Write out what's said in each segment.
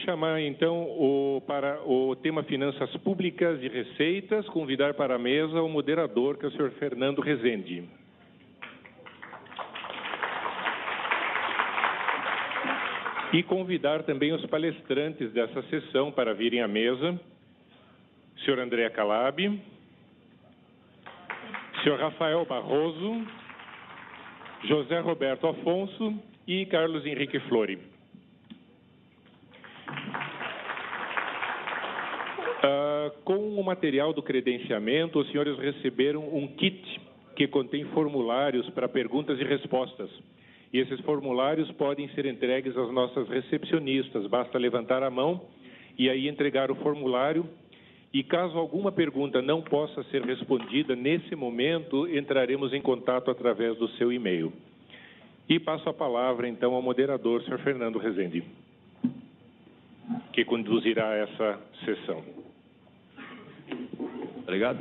chamar, então, para o tema Finanças Públicas e Receitas, convidar para a mesa o moderador, que é o senhor Fernando Rezende. E convidar também os palestrantes dessa sessão para virem à mesa, senhor André Calab, senhor Rafael Barroso, José Roberto Afonso e Carlos Henrique Flori. Com o material do credenciamento, os senhores receberam um kit que contém formulários para perguntas e respostas. E esses formulários podem ser entregues às nossas recepcionistas. Basta levantar a mão e aí entregar o formulário. E caso alguma pergunta não possa ser respondida nesse momento, entraremos em contato através do seu e-mail. E passo a palavra, então, ao moderador, senhor Fernando Rezende, que conduzirá essa sessão. Obrigado.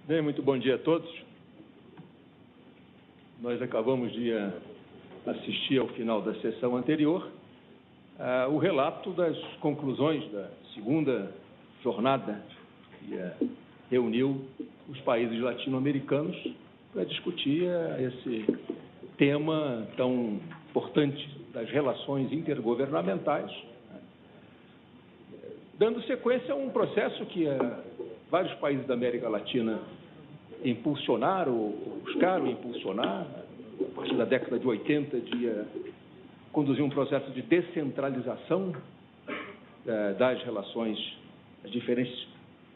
Bem, muito bom dia a todos. Nós acabamos de assistir ao final da sessão anterior o relato das conclusões da segunda jornada que reuniu os países latino-americanos para discutir esse tema tão importante das relações intergovernamentais, dando sequência a um processo que vários países da América Latina buscaram impulsionar, a partir da década de 80, de conduzir um processo de descentralização das relações, das diferentes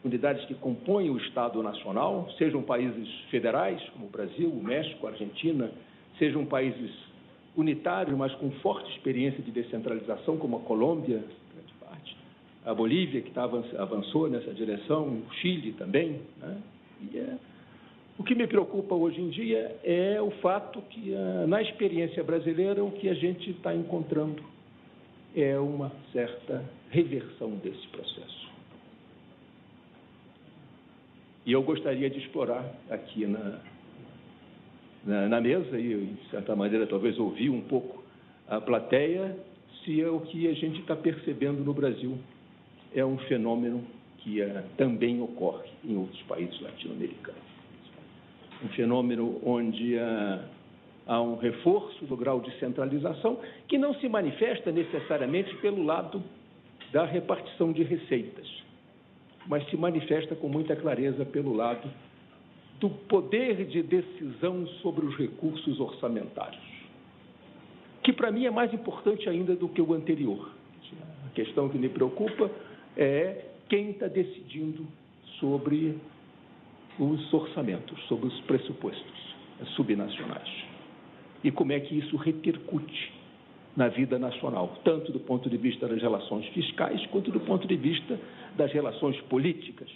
unidades que compõem o Estado Nacional, sejam países federais, como o Brasil, o México, a Argentina, sejam países unitários, mas com forte experiência de descentralização, como a Colômbia, grande parte, a Bolívia, que avançou nessa direção, o Chile também, né? O que me preocupa hoje em dia é o fato que, na experiência brasileira, o que a gente está encontrando é uma certa reversão desse processo. E eu gostaria de explorar aqui na mesa, e, de certa maneira, talvez ouvir um pouco a plateia, se o que a gente está percebendo no Brasil é um fenômeno que também ocorre em outros países latino-americanos. Um fenômeno onde há um reforço do grau de centralização que não se manifesta necessariamente pelo lado da repartição de receitas, mas se manifesta com muita clareza pelo lado do poder de decisão sobre os recursos orçamentários, que para mim é mais importante ainda do que o anterior. A questão que me preocupa é quem está decidindo sobre os orçamentos, sobre os pressupostos subnacionais. E como é que isso repercute na vida nacional, tanto do ponto de vista das relações fiscais, quanto do ponto de vista das relações políticas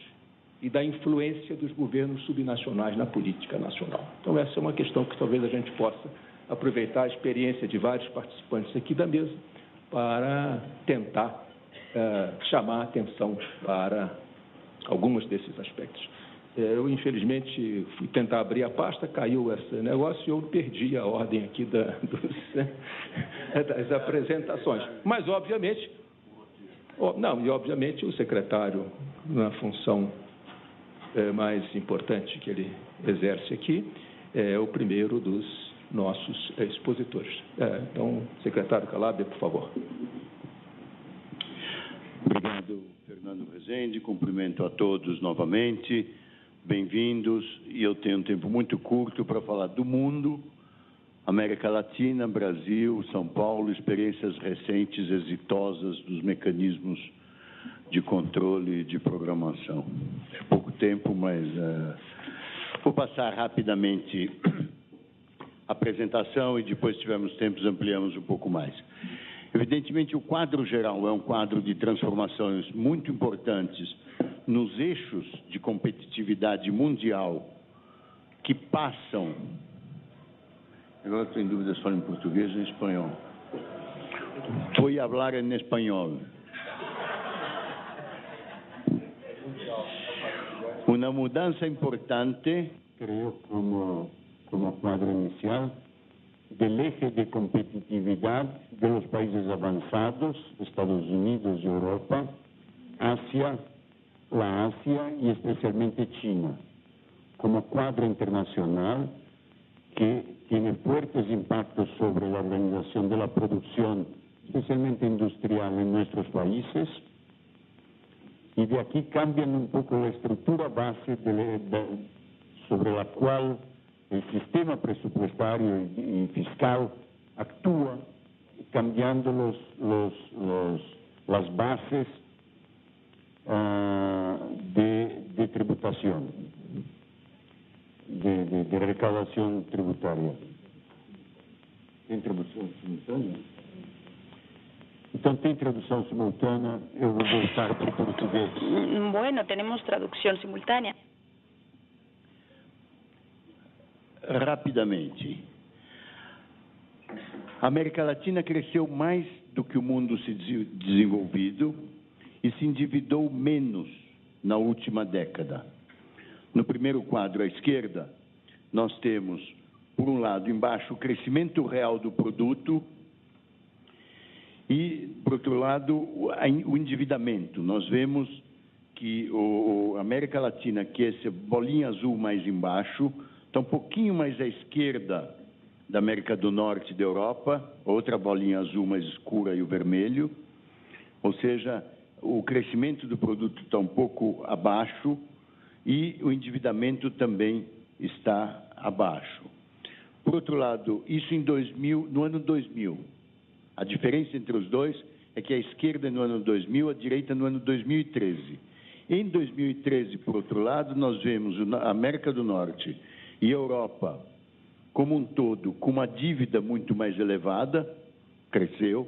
e da influência dos governos subnacionais na política nacional. Então, essa é uma questão que talvez a gente possa aproveitar a experiência de vários participantes aqui da mesa para tentar chamar a atenção para alguns desses aspectos. Eu, infelizmente, fui tentar abrir a pasta, caiu esse negócio e eu perdi a ordem aqui das apresentações. Mas, obviamente, o secretário, na função mais importante que ele exerce aqui, é o primeiro dos nossos expositores. Então, secretário Calab, por favor. Obrigado, Fernando Rezende. Cumprimento a todos novamente. Bem-vindos. E eu tenho um tempo muito curto para falar do mundo, América Latina, Brasil, São Paulo, experiências recentes exitosas dos mecanismos de controle e de programação. É pouco tempo, mas vou passar rapidamente a apresentação e depois, se tivermos tempo, ampliamos um pouco mais. Evidentemente, o quadro geral é um quadro de transformações muito importantes nos eixos de competitividade mundial que passam... Agora estou em dúvida se falo em português ou em espanhol. Vou falar em espanhol. Uma mudança importante, creo, como cuadro inicial, del eje de competitividad de los países avanzados, Estados Unidos y Europa, hacia la Asia y especialmente China, como cuadro internacional que tiene fuertes impactos sobre la organización de la producción, especialmente industrial en nuestros países, y de aquí cambian un poco la estructura base sobre la cual el sistema presupuestario y fiscal actúa, cambiando las bases de tributación, de recaudación tributaria. Tem tradução simultânea? Então, tem tradução simultânea, eu vou voltar para o português. Bueno, tenemos traducción simultánea. Rapidamente. A América Latina cresceu mais do que o mundo desenvolvido e se endividou menos na última década. No primeiro quadro à esquerda, nós temos, por um lado, embaixo, o crescimento real do produto e, por outro lado, o endividamento. Nós vemos que a América Latina, que é essa bolinha azul mais embaixo, está um pouquinho mais à esquerda da América do Norte e da Europa, outra bolinha azul mais escura e o vermelho, ou seja, o crescimento do produto está um pouco abaixo e o endividamento também está abaixo. Por outro lado, isso no ano 2000. A diferença entre os dois é que a esquerda no ano 2000, a direita no ano 2013. Em 2013, por outro lado, nós vemos a América do Norte e a Europa, como um todo, com uma dívida muito mais elevada, cresceu,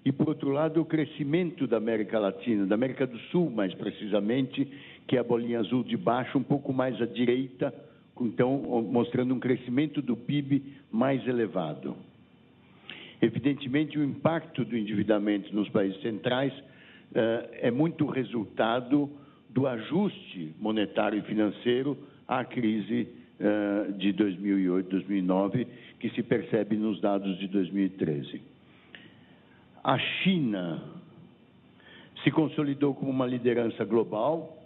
e, por outro lado, o crescimento da América Latina, da América do Sul, mais precisamente, que é a bolinha azul de baixo, um pouco mais à direita, então, mostrando um crescimento do PIB mais elevado. Evidentemente, o impacto do endividamento nos países centrais é muito resultado do ajuste monetário e financeiro à crise de 2008, 2009, que se percebe nos dados de 2013. A China se consolidou como uma liderança global,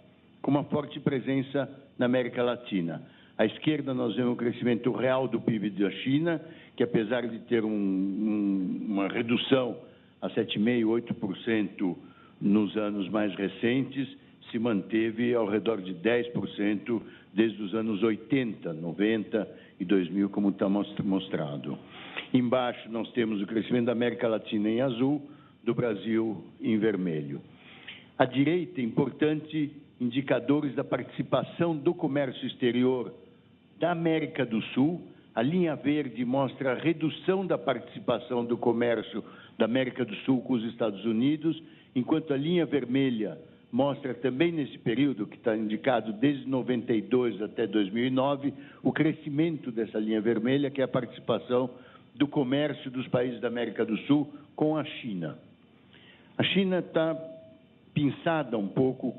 com uma forte presença na América Latina. À esquerda, nós vemos o crescimento real do PIB da China, que apesar de ter uma redução a 7,5%, 8% nos anos mais recentes, se manteve ao redor de 10% desde os anos 80, 90 e 2000, como está mostrado. Embaixo, nós temos o crescimento da América Latina em azul, do Brasil em vermelho. À direita, importante, indicadores da participação do comércio exterior da América do Sul. A linha verde mostra a redução da participação do comércio da América do Sul com os Estados Unidos, enquanto a linha vermelha mostra também nesse período, que está indicado desde 92 até 2009, o crescimento dessa linha vermelha, que é a participação do comércio dos países da América do Sul com a China. A China está pinçada um pouco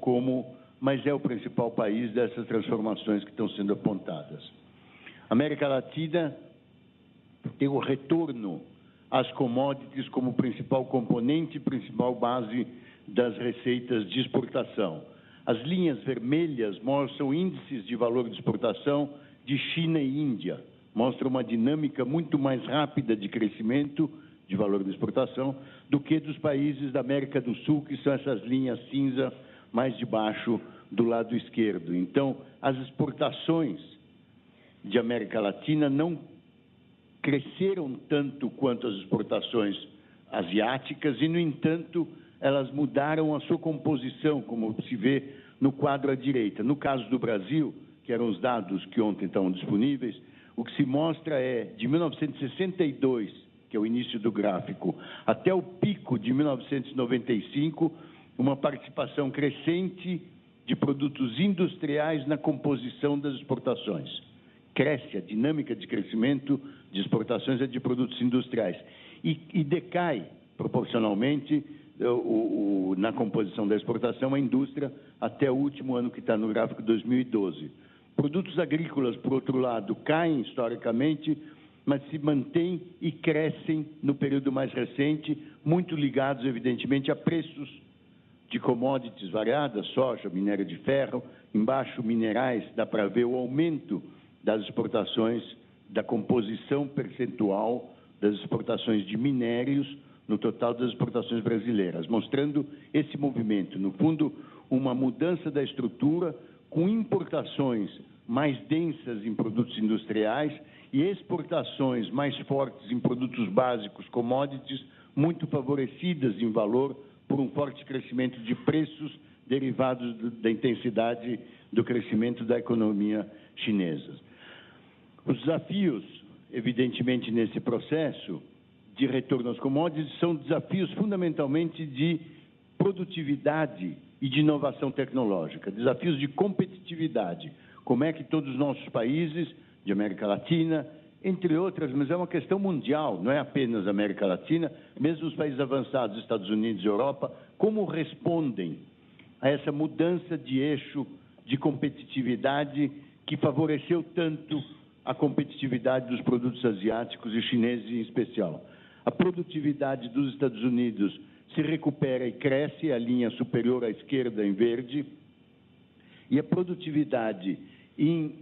mas é o principal país dessas transformações que estão sendo apontadas. A América Latina tem o retorno às commodities como principal componente, principal base das receitas de exportação. As linhas vermelhas mostram índices de valor de exportação de China e Índia. Mostram uma dinâmica muito mais rápida de crescimento de valor de exportação do que dos países da América do Sul, que são essas linhas cinza mais de baixo do lado esquerdo. Então, as exportações de América Latina não cresceram tanto quanto as exportações asiáticas e, no entanto, elas mudaram a sua composição, como se vê no quadro à direita. No caso do Brasil, que eram os dados que ontem estavam disponíveis, o que se mostra é, de 1962, que é o início do gráfico, até o pico de 1995, uma participação crescente de produtos industriais na composição das exportações. Cresce, a dinâmica de crescimento de exportações é de produtos industriais. E decai, proporcionalmente, na composição da exportação, a indústria, até o último ano que está no gráfico, 2012. Produtos agrícolas, por outro lado, caem historicamente, mas se mantêm e crescem no período mais recente, muito ligados, evidentemente, a preços de commodities variadas, soja, minério de ferro, embaixo minerais, dá para ver o aumento das exportações, da composição percentual das exportações de minérios no total das exportações brasileiras, mostrando esse movimento, no fundo, uma mudança da estrutura com importações mais densas em produtos industriais e exportações mais fortes em produtos básicos, commodities, muito favorecidas em valor por um forte crescimento de preços derivados da intensidade do crescimento da economia chinesa. Os desafios, evidentemente, nesse processo de retorno aos commodities são desafios fundamentalmente de produtividade e de inovação tecnológica, desafios de competitividade. Como é que todos os nossos países de América Latina, entre outras, mas é uma questão mundial, não é apenas América Latina, mesmo os países avançados, Estados Unidos e Europa, como respondem a essa mudança de eixo de competitividade que favoreceu tanto a competitividade dos produtos asiáticos e chineses em especial. A produtividade dos Estados Unidos se recupera e cresce, a linha superior à esquerda em verde, e a produtividade em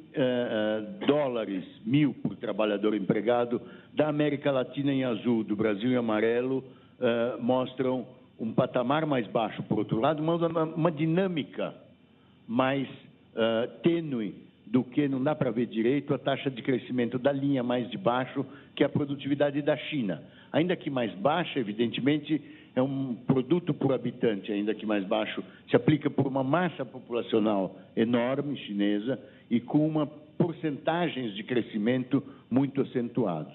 dólares 1.000 por trabalhador empregado da América Latina em azul, do Brasil em amarelo, mostram um patamar mais baixo, por outro lado, uma dinâmica mais tênue do que, não dá para ver direito, a taxa de crescimento da linha mais de baixo, que é a produtividade da China. Ainda que mais baixa, evidentemente, é um produto por habitante, ainda que mais baixo, se aplica por uma massa populacional enorme chinesa e com uma porcentagens de crescimento muito acentuados.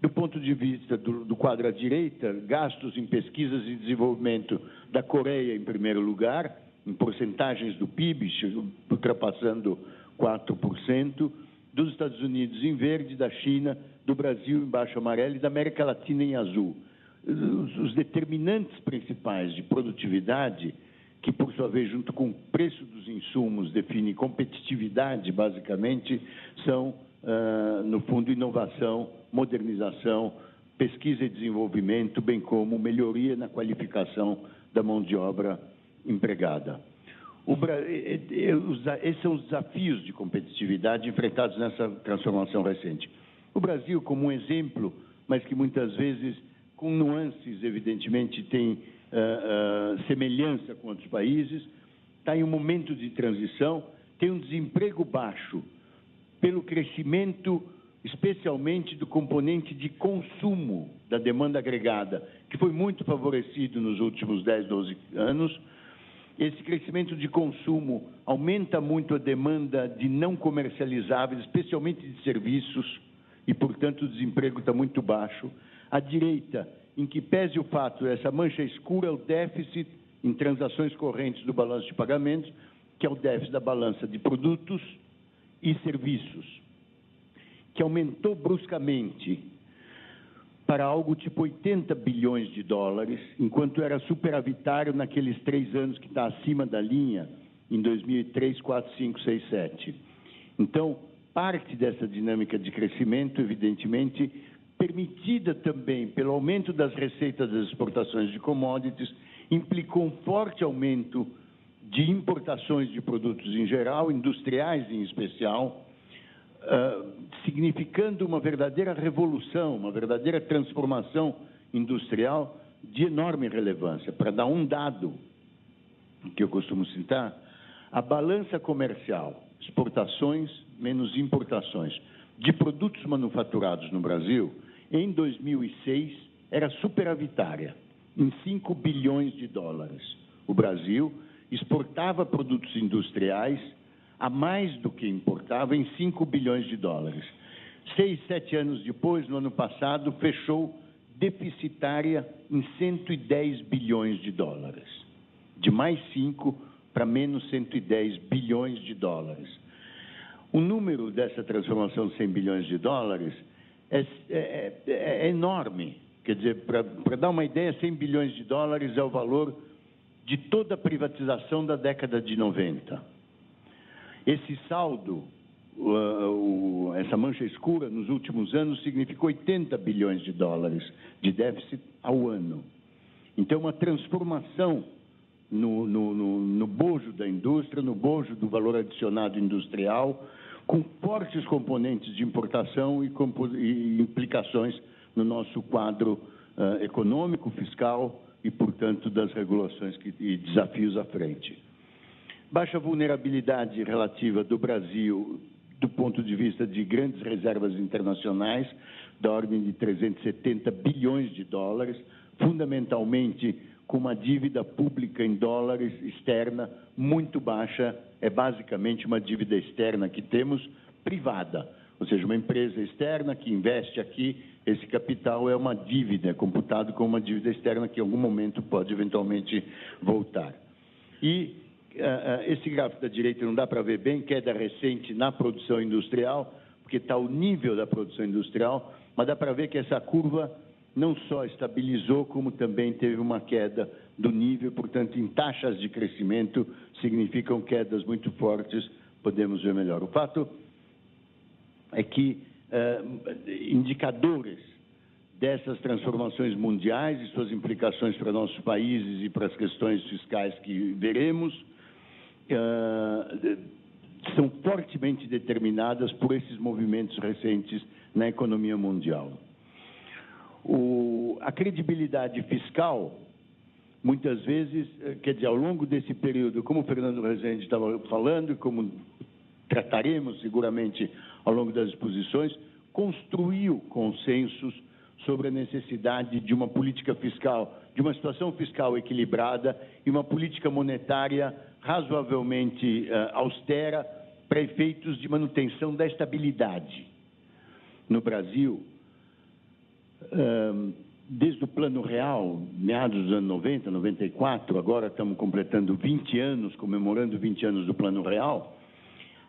Do ponto de vista do quadro à direita, gastos em pesquisas e desenvolvimento da Coreia em primeiro lugar, em porcentagens do PIB, ultrapassando 4%, dos Estados Unidos em verde, da China, do Brasil embaixo amarelo e da América Latina em azul. Os determinantes principais de produtividade, que por sua vez, junto com o preço dos insumos, define competitividade, basicamente, são, no fundo, inovação, modernização, pesquisa e desenvolvimento, bem como melhoria na qualificação da mão de obra empregada. Esses são os desafios de competitividade enfrentados nessa transformação recente. O Brasil, como um exemplo, mas que muitas vezes, com nuances, evidentemente, tem semelhança com outros países, está em um momento de transição, tem um desemprego baixo pelo crescimento, especialmente do componente de consumo da demanda agregada, que foi muito favorecido nos últimos 10, 12 anos. Esse crescimento de consumo aumenta muito a demanda de não comercializáveis, especialmente de serviços, e, portanto, o desemprego está muito baixo. À direita, em que pese o fato, essa mancha escura é o déficit em transações correntes do balanço de pagamentos, que é o déficit da balança de produtos e serviços, que aumentou bruscamente para algo tipo 80 bilhões de dólares, enquanto era superavitário naqueles 3 anos que está acima da linha, em 2003, 4, 5, 6, 7. Então, parte dessa dinâmica de crescimento, evidentemente, permitida também pelo aumento das receitas das exportações de commodities, implicou um forte aumento de importações de produtos em geral, industriais em especial, significando uma verdadeira revolução, uma verdadeira transformação industrial de enorme relevância. Para dar um dado que eu costumo citar, a balança comercial, exportações menos importações, de produtos manufaturados no Brasil, em 2006, era superavitária, em 5 bilhões de dólares. O Brasil exportava produtos industriais a mais do que importava, em 5 bilhões de dólares. 6, 7 anos depois, no ano passado, fechou deficitária em 110 bilhões de dólares. De mais 5 para menos 110 bilhões de dólares. O número dessa transformação de 100 bilhões de dólares é enorme. Quer dizer, para dar uma ideia, 100 bilhões de dólares é o valor de toda a privatização da década de 90. Esse saldo essa mancha escura, nos últimos anos, significou 80 bilhões de dólares de déficit ao ano. Então, uma transformação no bojo da indústria, no bojo do valor adicionado industrial, com fortes componentes de importação e implicações no nosso quadro econômico, fiscal e, portanto, das regulações e desafios à frente. Baixa vulnerabilidade relativa do Brasil do ponto de vista de grandes reservas internacionais, da ordem de 370 bilhões de dólares, fundamentalmente com uma dívida pública em dólares externa muito baixa, é basicamente uma dívida externa que temos privada, ou seja, uma empresa externa que investe aqui, esse capital é uma dívida, é computado como uma dívida externa que em algum momento pode eventualmente voltar. E esse gráfico da direita não dá para ver bem, queda recente na produção industrial, porque está o nível da produção industrial, mas dá para ver que essa curva não só estabilizou, como também teve uma queda do nível, portanto, em taxas de crescimento, significam quedas muito fortes, podemos ver melhor. O fato é que indicadores dessas transformações mundiais e suas implicações para nossos países e para as questões fiscais que veremos, são fortemente determinadas por esses movimentos recentes na economia mundial. A credibilidade fiscal, muitas vezes, quer dizer, ao longo desse período, como o Fernando Rezende estava falando, e como trataremos seguramente ao longo das exposições, construiu consensos sobre a necessidade de uma política fiscal, de uma situação fiscal equilibrada e uma política monetária razoavelmente austera para efeitos de manutenção da estabilidade. No Brasil, desde o Plano Real, meados dos anos 90, 94, agora estamos completando 20 anos, comemorando 20 anos do Plano Real,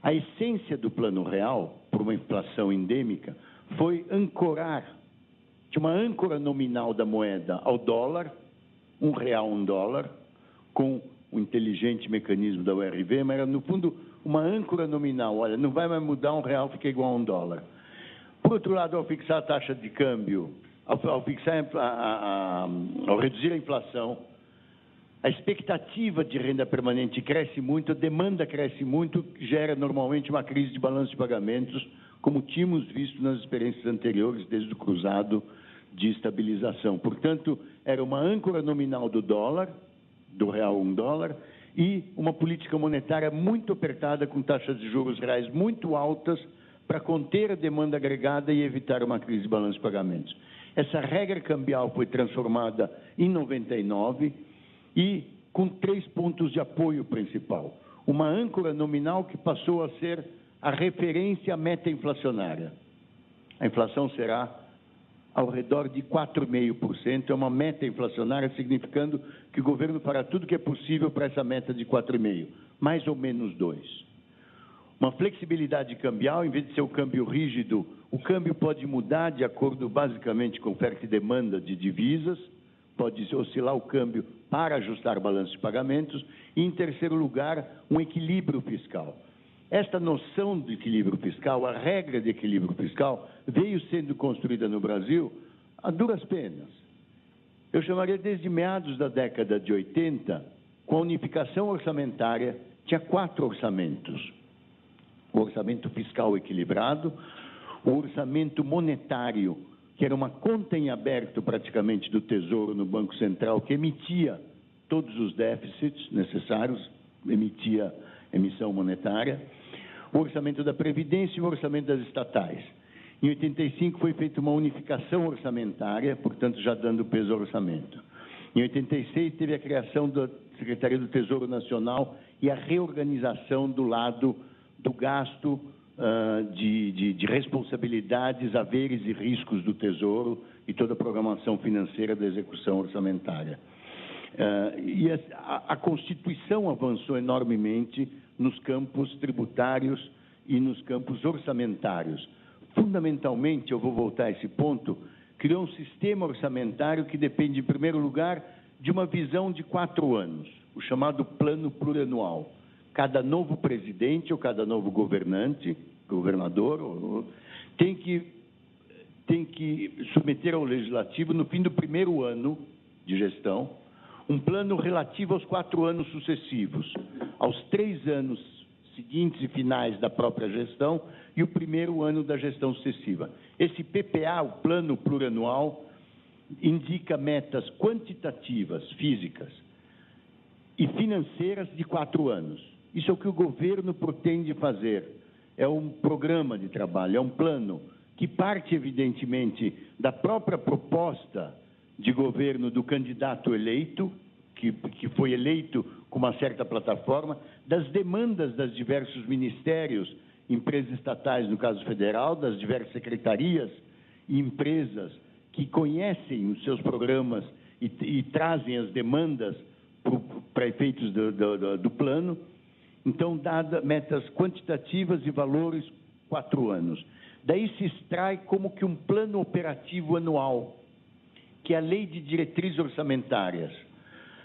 a essência do Plano Real, por uma inflação endêmica, foi ancorar, de uma âncora nominal da moeda ao dólar, R$1, $1, com o inteligente mecanismo da URV, mas era, no fundo, uma âncora nominal. Olha, não vai mais mudar, R$1 fica igual a $1. Por outro lado, ao fixar a taxa de câmbio, ao reduzir a inflação, a expectativa de renda permanente cresce muito, a demanda cresce muito, gera normalmente uma crise de balanço de pagamentos, como tínhamos visto nas experiências anteriores, desde o cruzado de estabilização. Portanto, era uma âncora nominal do dólar, do real $1, e uma política monetária muito apertada, com taxas de juros reais muito altas, para conter a demanda agregada e evitar uma crise de balanço de pagamentos. Essa regra cambial foi transformada em 99 e com 3 pontos de apoio principal. Uma âncora nominal que passou a ser a referência à meta inflacionária. A inflação será ao redor de 4,5%, é uma meta inflacionária, significando que o governo fará tudo o que é possível para essa meta de 4,5%, mais ou menos 2%. Uma flexibilidade cambial, em vez de ser o câmbio rígido, o câmbio pode mudar de acordo basicamente com oferta e demanda de divisas, pode oscilar o câmbio para ajustar balanço de pagamentos, e, em terceiro lugar, um equilíbrio fiscal. Esta noção de equilíbrio fiscal, a regra de equilíbrio fiscal, veio sendo construída no Brasil a duras penas. Eu chamaria desde meados da década de 80, com a unificação orçamentária, tinha 4 orçamentos. O orçamento fiscal equilibrado, o orçamento monetário, que era uma conta em aberto praticamente do Tesouro no Banco Central, que emitia todos os déficits necessários, emitia emissão monetária, o orçamento da Previdência e o orçamento das estatais. Em 85 foi feita uma unificação orçamentária, portanto já dando peso ao orçamento. Em 86 teve a criação da Secretaria do Tesouro Nacional e a reorganização do lado do gasto de responsabilidades, haveres e riscos do Tesouro e toda a programação financeira da execução orçamentária. E a Constituição avançou enormemente nos campos tributários e nos campos orçamentários. Fundamentalmente, eu vou voltar a esse ponto, criou um sistema orçamentário que depende, em primeiro lugar, de uma visão de 4 anos, o chamado plano plurianual. Cada novo presidente ou cada novo governante, governador, tem que submeter ao Legislativo, no fim do primeiro ano de gestão, um plano relativo aos 4 anos sucessivos, aos 3 anos seguintes e finais da própria gestão e o primeiro ano da gestão sucessiva. Esse PPA, o Plano Plurianual, indica metas quantitativas, físicas e financeiras de 4 anos. Isso é o que o governo pretende fazer. É um programa de trabalho, é um plano que parte, evidentemente, da própria proposta de governo do candidato eleito, que foi eleito com uma certa plataforma, das demandas dos diversos ministérios, empresas estatais, no caso federal, das diversas secretarias e empresas que conhecem os seus programas e trazem as demandas para efeitos do plano. Então, dadas metas quantitativas e valores 4 anos. Daí se extrai como que um plano operativo anual, que é a Lei de Diretrizes Orçamentárias.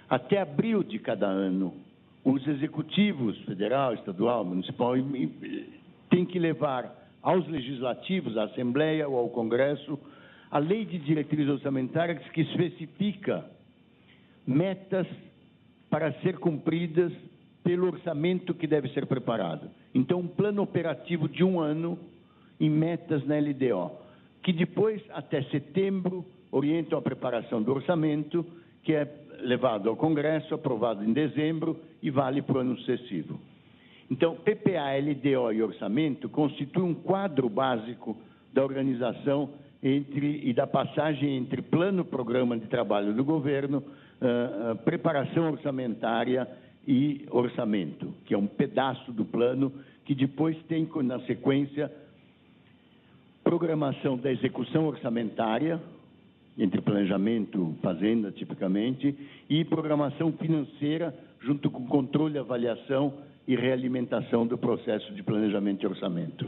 Até abril de cada ano, os executivos, federal, estadual, municipal, têm que levar aos legislativos, à Assembleia ou ao Congresso, a Lei de Diretrizes Orçamentárias que especifica metas para ser cumpridas pelo orçamento que deve ser preparado. Então, um plano operativo de 1 ano em metas na LDO, que depois, até setembro, orientam a preparação do orçamento, que é levado ao Congresso, aprovado em dezembro e vale para o ano sucessivo. Então, PPA, LDO e orçamento constituem um quadro básico da organização e da passagem entre plano, programa de trabalho do governo, preparação orçamentária e orçamento, que é um pedaço do plano que depois tem, na sequência, programação da execução orçamentária, entre planejamento, fazenda, tipicamente, e programação financeira, junto com controle, avaliação e realimentação do processo de planejamento e orçamento.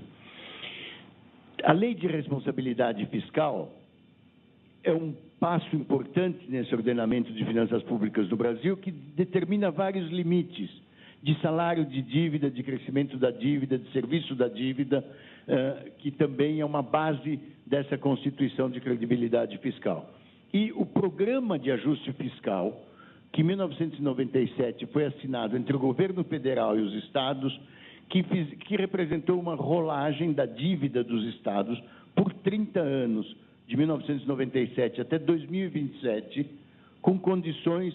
A Lei de Responsabilidade Fiscal é um passo importante nesse ordenamento de finanças públicas do Brasil, que determina vários limites de salário, de dívida, de crescimento da dívida, de serviço da dívida, que também é uma base dessa constituição de credibilidade fiscal. E o Programa de Ajuste Fiscal, que em 1997 foi assinado entre o governo federal e os estados, que representou uma rolagem da dívida dos estados por 30 anos, de 1997 até 2027, com condições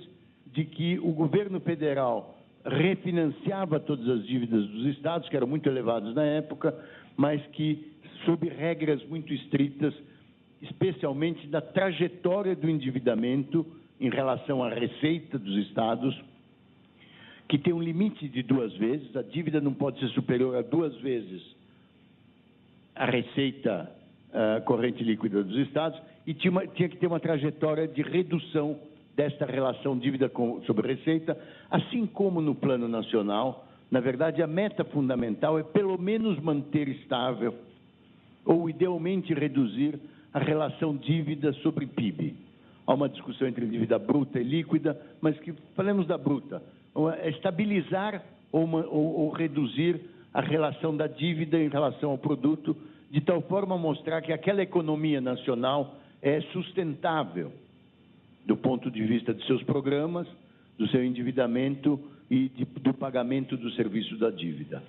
de que o governo federal refinanciava todas as dívidas dos estados, que eram muito elevadas na época, mas que, sob regras muito estritas, especialmente da trajetória do endividamento em relação à receita dos estados, que tem um limite de 2 vezes, a dívida não pode ser superior a 2 vezes a receita corrente líquida dos estados, e tinha que ter uma trajetória de redução desta relação dívida sobre receita, assim como no plano nacional. Na verdade, a meta fundamental é pelo menos manter estável ou, idealmente, reduzir a relação dívida sobre PIB. Há uma discussão entre dívida bruta e líquida, mas que falemos da bruta. É estabilizar ou reduzir a relação da dívida em relação ao produto, de tal forma a mostrar que aquela economia nacional é sustentável do ponto de vista de seus programas, do seu endividamento e do pagamento do serviço da dívida.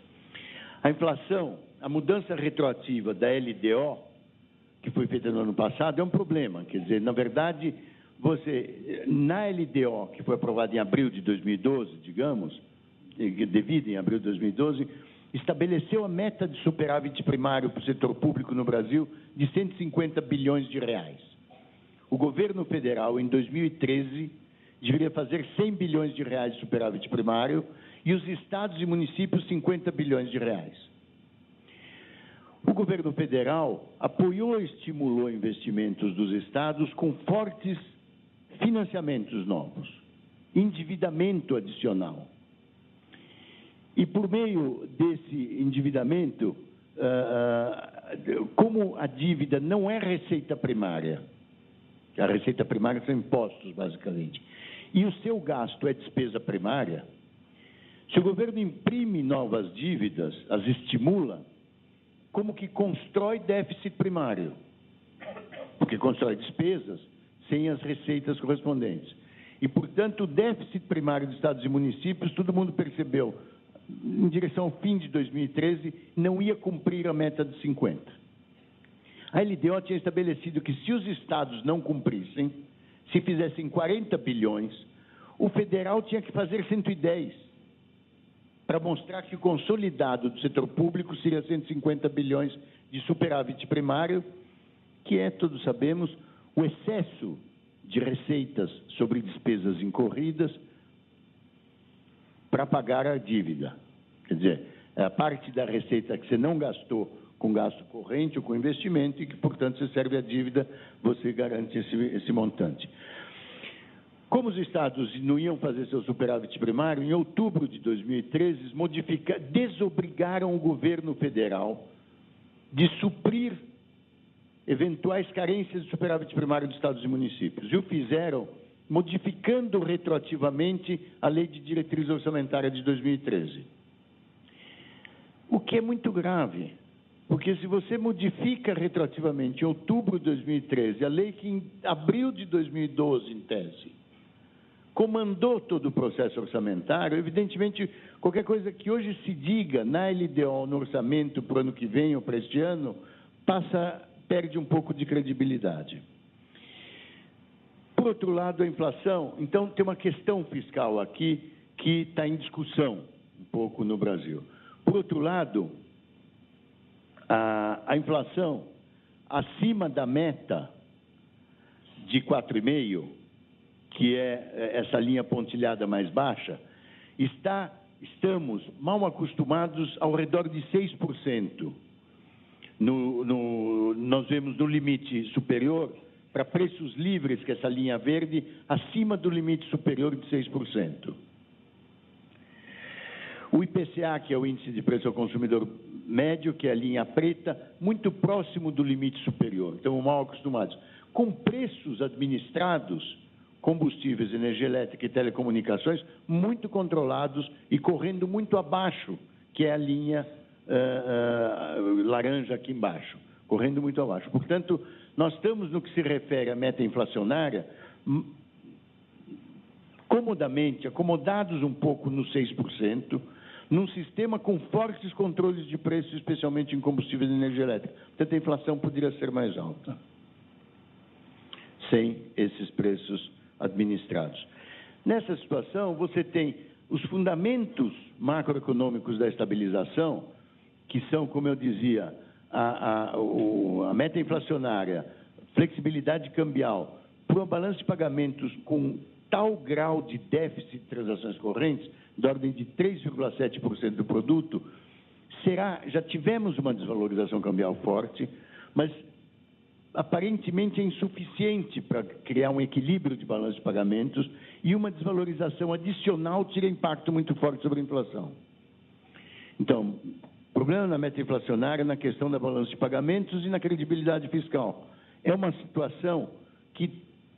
A inflação, a mudança retroativa da LDO, que foi feita no ano passado, é um problema. Quer dizer, na verdade, na LDO, que foi aprovada em abril de 2012, digamos, devida em abril de 2012, estabeleceu a meta de superávit primário para o setor público no Brasil de 150 bilhões de reais. O governo federal, em 2013, deveria fazer 100 bilhões de reais de superávit primário e os estados e municípios 50 bilhões de reais. O governo federal apoiou e estimulou investimentos dos estados com fortes financiamentos novos, endividamento adicional. E por meio desse endividamento, como a dívida não é receita primária, a receita primária são impostos, basicamente, e o seu gasto é despesa primária, se o governo imprime novas dívidas, as estimula, como que constrói déficit primário, porque constrói despesas sem as receitas correspondentes. E, portanto, o déficit primário dos estados e municípios, todo mundo percebeu, em direção ao fim de 2013, não ia cumprir a meta de 50. A LDO tinha estabelecido que, se os estados não cumprissem, se fizessem 40 bilhões, o federal tinha que fazer 110, para mostrar que o consolidado do setor público seria 150 bilhões de superávit primário, que é, todos sabemos, o excesso de receitas sobre despesas incorridas para pagar a dívida. Quer dizer, é a parte da receita que você não gastou com gasto corrente ou com investimento e que, portanto, você serve a dívida, você garante esse montante. Como os estados não iam fazer seu superávit primário, em outubro de 2013, desobrigaram o governo federal de suprir eventuais carências de superávit primário dos estados e municípios. E o fizeram modificando retroativamente a Lei de Diretriz Orçamentária de 2013. O que é muito grave, porque se você modifica retroativamente em outubro de 2013 a lei que em abril de 2012, em tese, comandou todo o processo orçamentário, evidentemente, qualquer coisa que hoje se diga na LDO, no orçamento para o ano que vem ou para este ano, perde um pouco de credibilidade. Por outro lado, a inflação. Então, tem uma questão fiscal aqui que está em discussão um pouco no Brasil. Por outro lado, a inflação acima da meta de 4,5%, que é essa linha pontilhada mais baixa, estamos mal acostumados ao redor de 6%. Nós vemos no limite superior, para preços livres, que é essa linha verde, acima do limite superior de 6%. O IPCA, que é o Índice de Preço ao Consumidor Médio, que é a linha preta, muito próximo do limite superior. Estamos mal acostumados. Com preços administrados, combustíveis, energia elétrica e telecomunicações, muito controlados e correndo muito abaixo, que é a linha laranja aqui embaixo, correndo muito abaixo. Portanto, nós estamos, no que se refere à meta inflacionária, comodamente, acomodados um pouco no 6%, num sistema com fortes controles de preços, especialmente em combustíveis e energia elétrica. Portanto, a inflação poderia ser mais alta, sem esses preços administrados. Nessa situação, você tem os fundamentos macroeconômicos da estabilização, que são, como eu dizia, a meta inflacionária, flexibilidade cambial, para um balanço de pagamentos com tal grau de déficit de transações correntes, da ordem de 3,7% do produto, já tivemos uma desvalorização cambial forte, mas aparentemente é insuficiente para criar um equilíbrio de balanço de pagamentos, e uma desvalorização adicional tira impacto muito forte sobre a inflação. Então, o problema na meta inflacionária, na questão da balança de pagamentos e na credibilidade fiscal. É uma situação que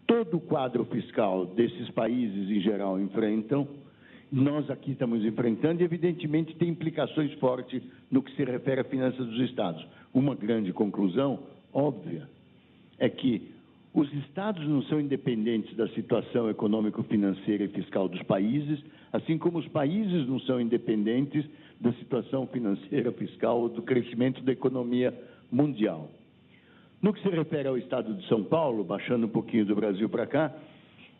todo o quadro fiscal desses países, em geral, enfrentam, nós aqui estamos enfrentando, e, evidentemente, tem implicações fortes no que se refere à finanças dos Estados. Uma grande conclusão, óbvia, é que os Estados não são independentes da situação econômico-financeira e fiscal dos países, assim como os países não são independentes da situação financeira, fiscal, do crescimento da economia mundial. No que se refere ao Estado de São Paulo, baixando um pouquinho do Brasil para cá,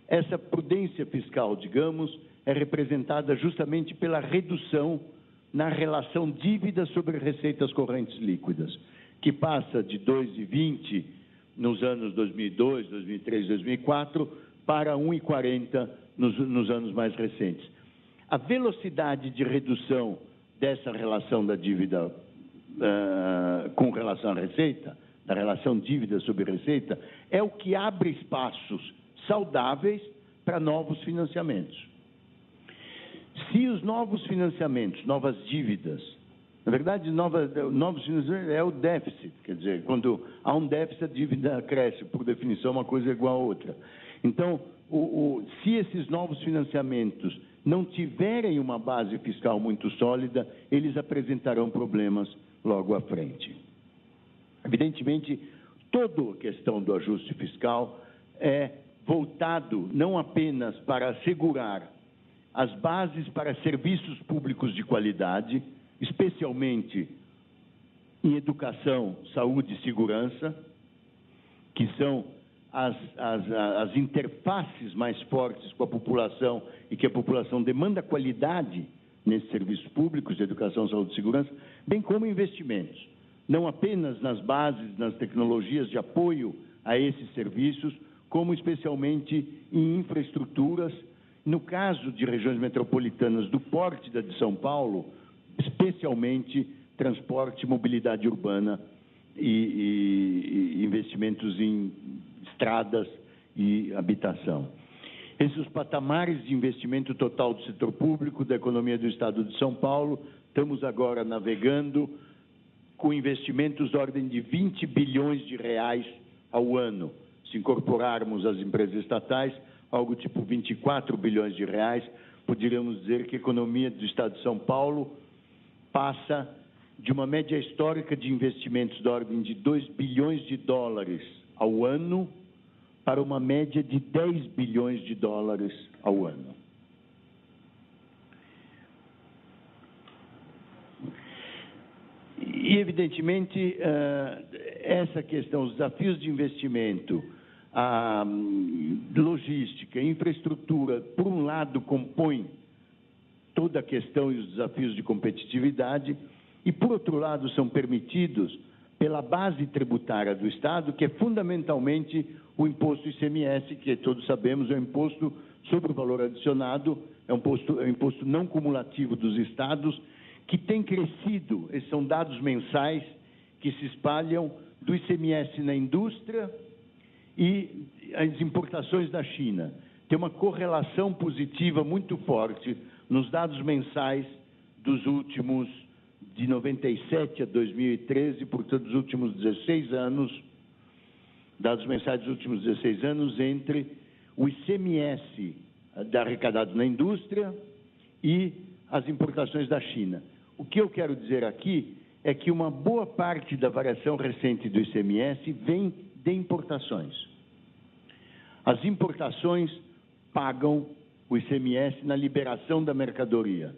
essa prudência fiscal, digamos, é representada justamente pela redução na relação dívida sobre receitas correntes líquidas, que passa de 2,20 nos anos 2002, 2003, 2004, para 1,40 nos anos mais recentes. A velocidade de redução dessa relação da dívida com relação à receita, da relação dívida sobre receita, é o que abre espaços saudáveis para novos financiamentos. Se os novos financiamentos, novas dívidas, na verdade, novos financiamentos é o déficit, quer dizer, quando há um déficit, a dívida cresce, por definição, uma coisa é igual a outra. Então, se esses novos financiamentos não tiverem uma base fiscal muito sólida, eles apresentarão problemas logo à frente. Evidentemente, toda a questão do ajuste fiscal é voltado não apenas para assegurar as bases para serviços públicos de qualidade, especialmente em educação, saúde e segurança, que são as interfaces mais fortes com a população e que a população demanda qualidade nesses serviços públicos de educação, saúde e segurança, bem como investimentos, não apenas nas bases, nas tecnologias de apoio a esses serviços, como especialmente em infraestruturas, no caso de regiões metropolitanas do porte da de São Paulo, especialmente transporte, mobilidade urbana e investimentos em estradas e habitação. Esses patamares de investimento total do setor público, da economia do Estado de São Paulo, estamos agora navegando com investimentos da ordem de 20 bilhões de reais ao ano. Se incorporarmos as empresas estatais, algo tipo 24 bilhões de reais, poderíamos dizer que a economia do Estado de São Paulo passa de uma média histórica de investimentos da ordem de 2 bilhões de dólares ao ano para uma média de 10 bilhões de dólares ao ano. E, evidentemente, essa questão, os desafios de investimento, a logística, a infraestrutura, por um lado, compõem toda a questão e os desafios de competitividade, e, por outro lado, são permitidos pela base tributária do Estado, que é fundamentalmente o imposto ICMS, que todos sabemos é um imposto sobre o valor adicionado, é um imposto não cumulativo dos Estados, que tem crescido, esses são dados mensais que se espalham do ICMS na indústria e as importações da China. Tem uma correlação positiva muito forte nos dados mensais dos últimos, de 97 a 2013, portanto, dos últimos 16 anos, dados mensais dos últimos 16 anos, entre o ICMS arrecadado na indústria e as importações da China. O que eu quero dizer aqui é que uma boa parte da variação recente do ICMS vem de importações. As importações pagam o ICMS na liberação da mercadoria.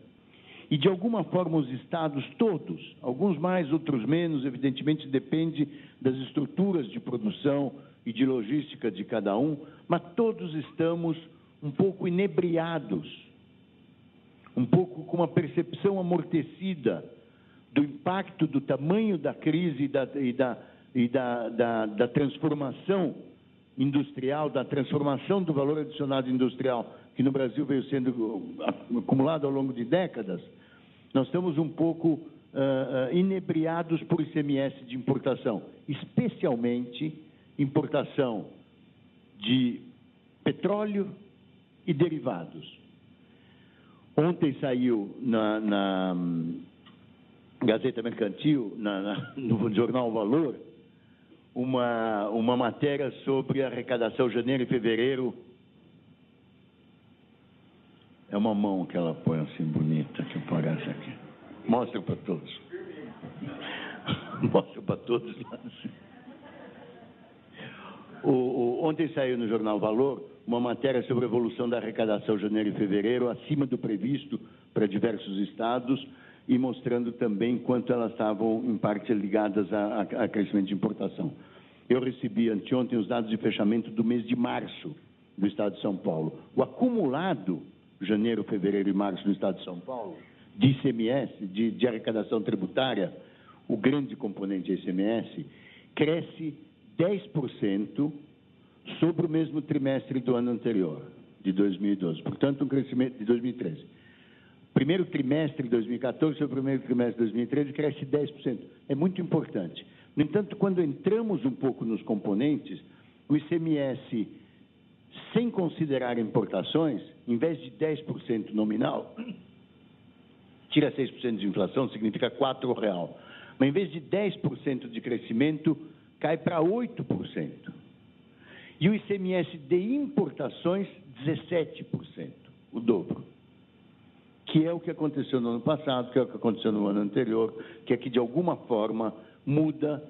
E, de alguma forma, os estados todos, alguns mais, outros menos, evidentemente depende das estruturas de produção e de logística de cada um, mas todos estamos um pouco inebriados, um pouco com uma percepção amortecida do impacto, do tamanho da crise e da transformação industrial, da transformação do valor adicionado industrial, que no Brasil veio sendo acumulado ao longo de décadas. Nós estamos um pouco inebriados por ICMS de importação, especialmente importação de petróleo e derivados. Ontem saiu na Gazeta Mercantil, no jornal Valor, uma matéria sobre a arrecadação janeiro e fevereiro. É uma mão que ela põe assim bonita, que aparece aqui. Mostra para todos. Mostra para todos lá. Ontem saiu no jornal Valor uma matéria sobre a evolução da arrecadação janeiro e fevereiro, acima do previsto para diversos estados, e mostrando também quanto elas estavam, em parte, ligadas a crescimento de importação. Eu recebi anteontem os dados de fechamento do mês de março do estado de São Paulo. O acumulado janeiro, fevereiro e março no estado de São Paulo, de ICMS, de arrecadação tributária, o grande componente ICMS, cresce 10% sobre o mesmo trimestre do ano anterior, de 2012. Portanto, um crescimento de 2013. Primeiro trimestre de 2014 sobre o primeiro trimestre de 2013 cresce 10%. É muito importante. No entanto, quando entramos um pouco nos componentes, o ICMS, sem considerar importações, em vez de 10% nominal, tira 6% de inflação, significa R$4. Mas em vez de 10% de crescimento, cai para 8%. E o ICMS de importações, 17%, o dobro. que é o que aconteceu no ano passado, que é o que aconteceu no ano anterior, que é que, de alguma forma, muda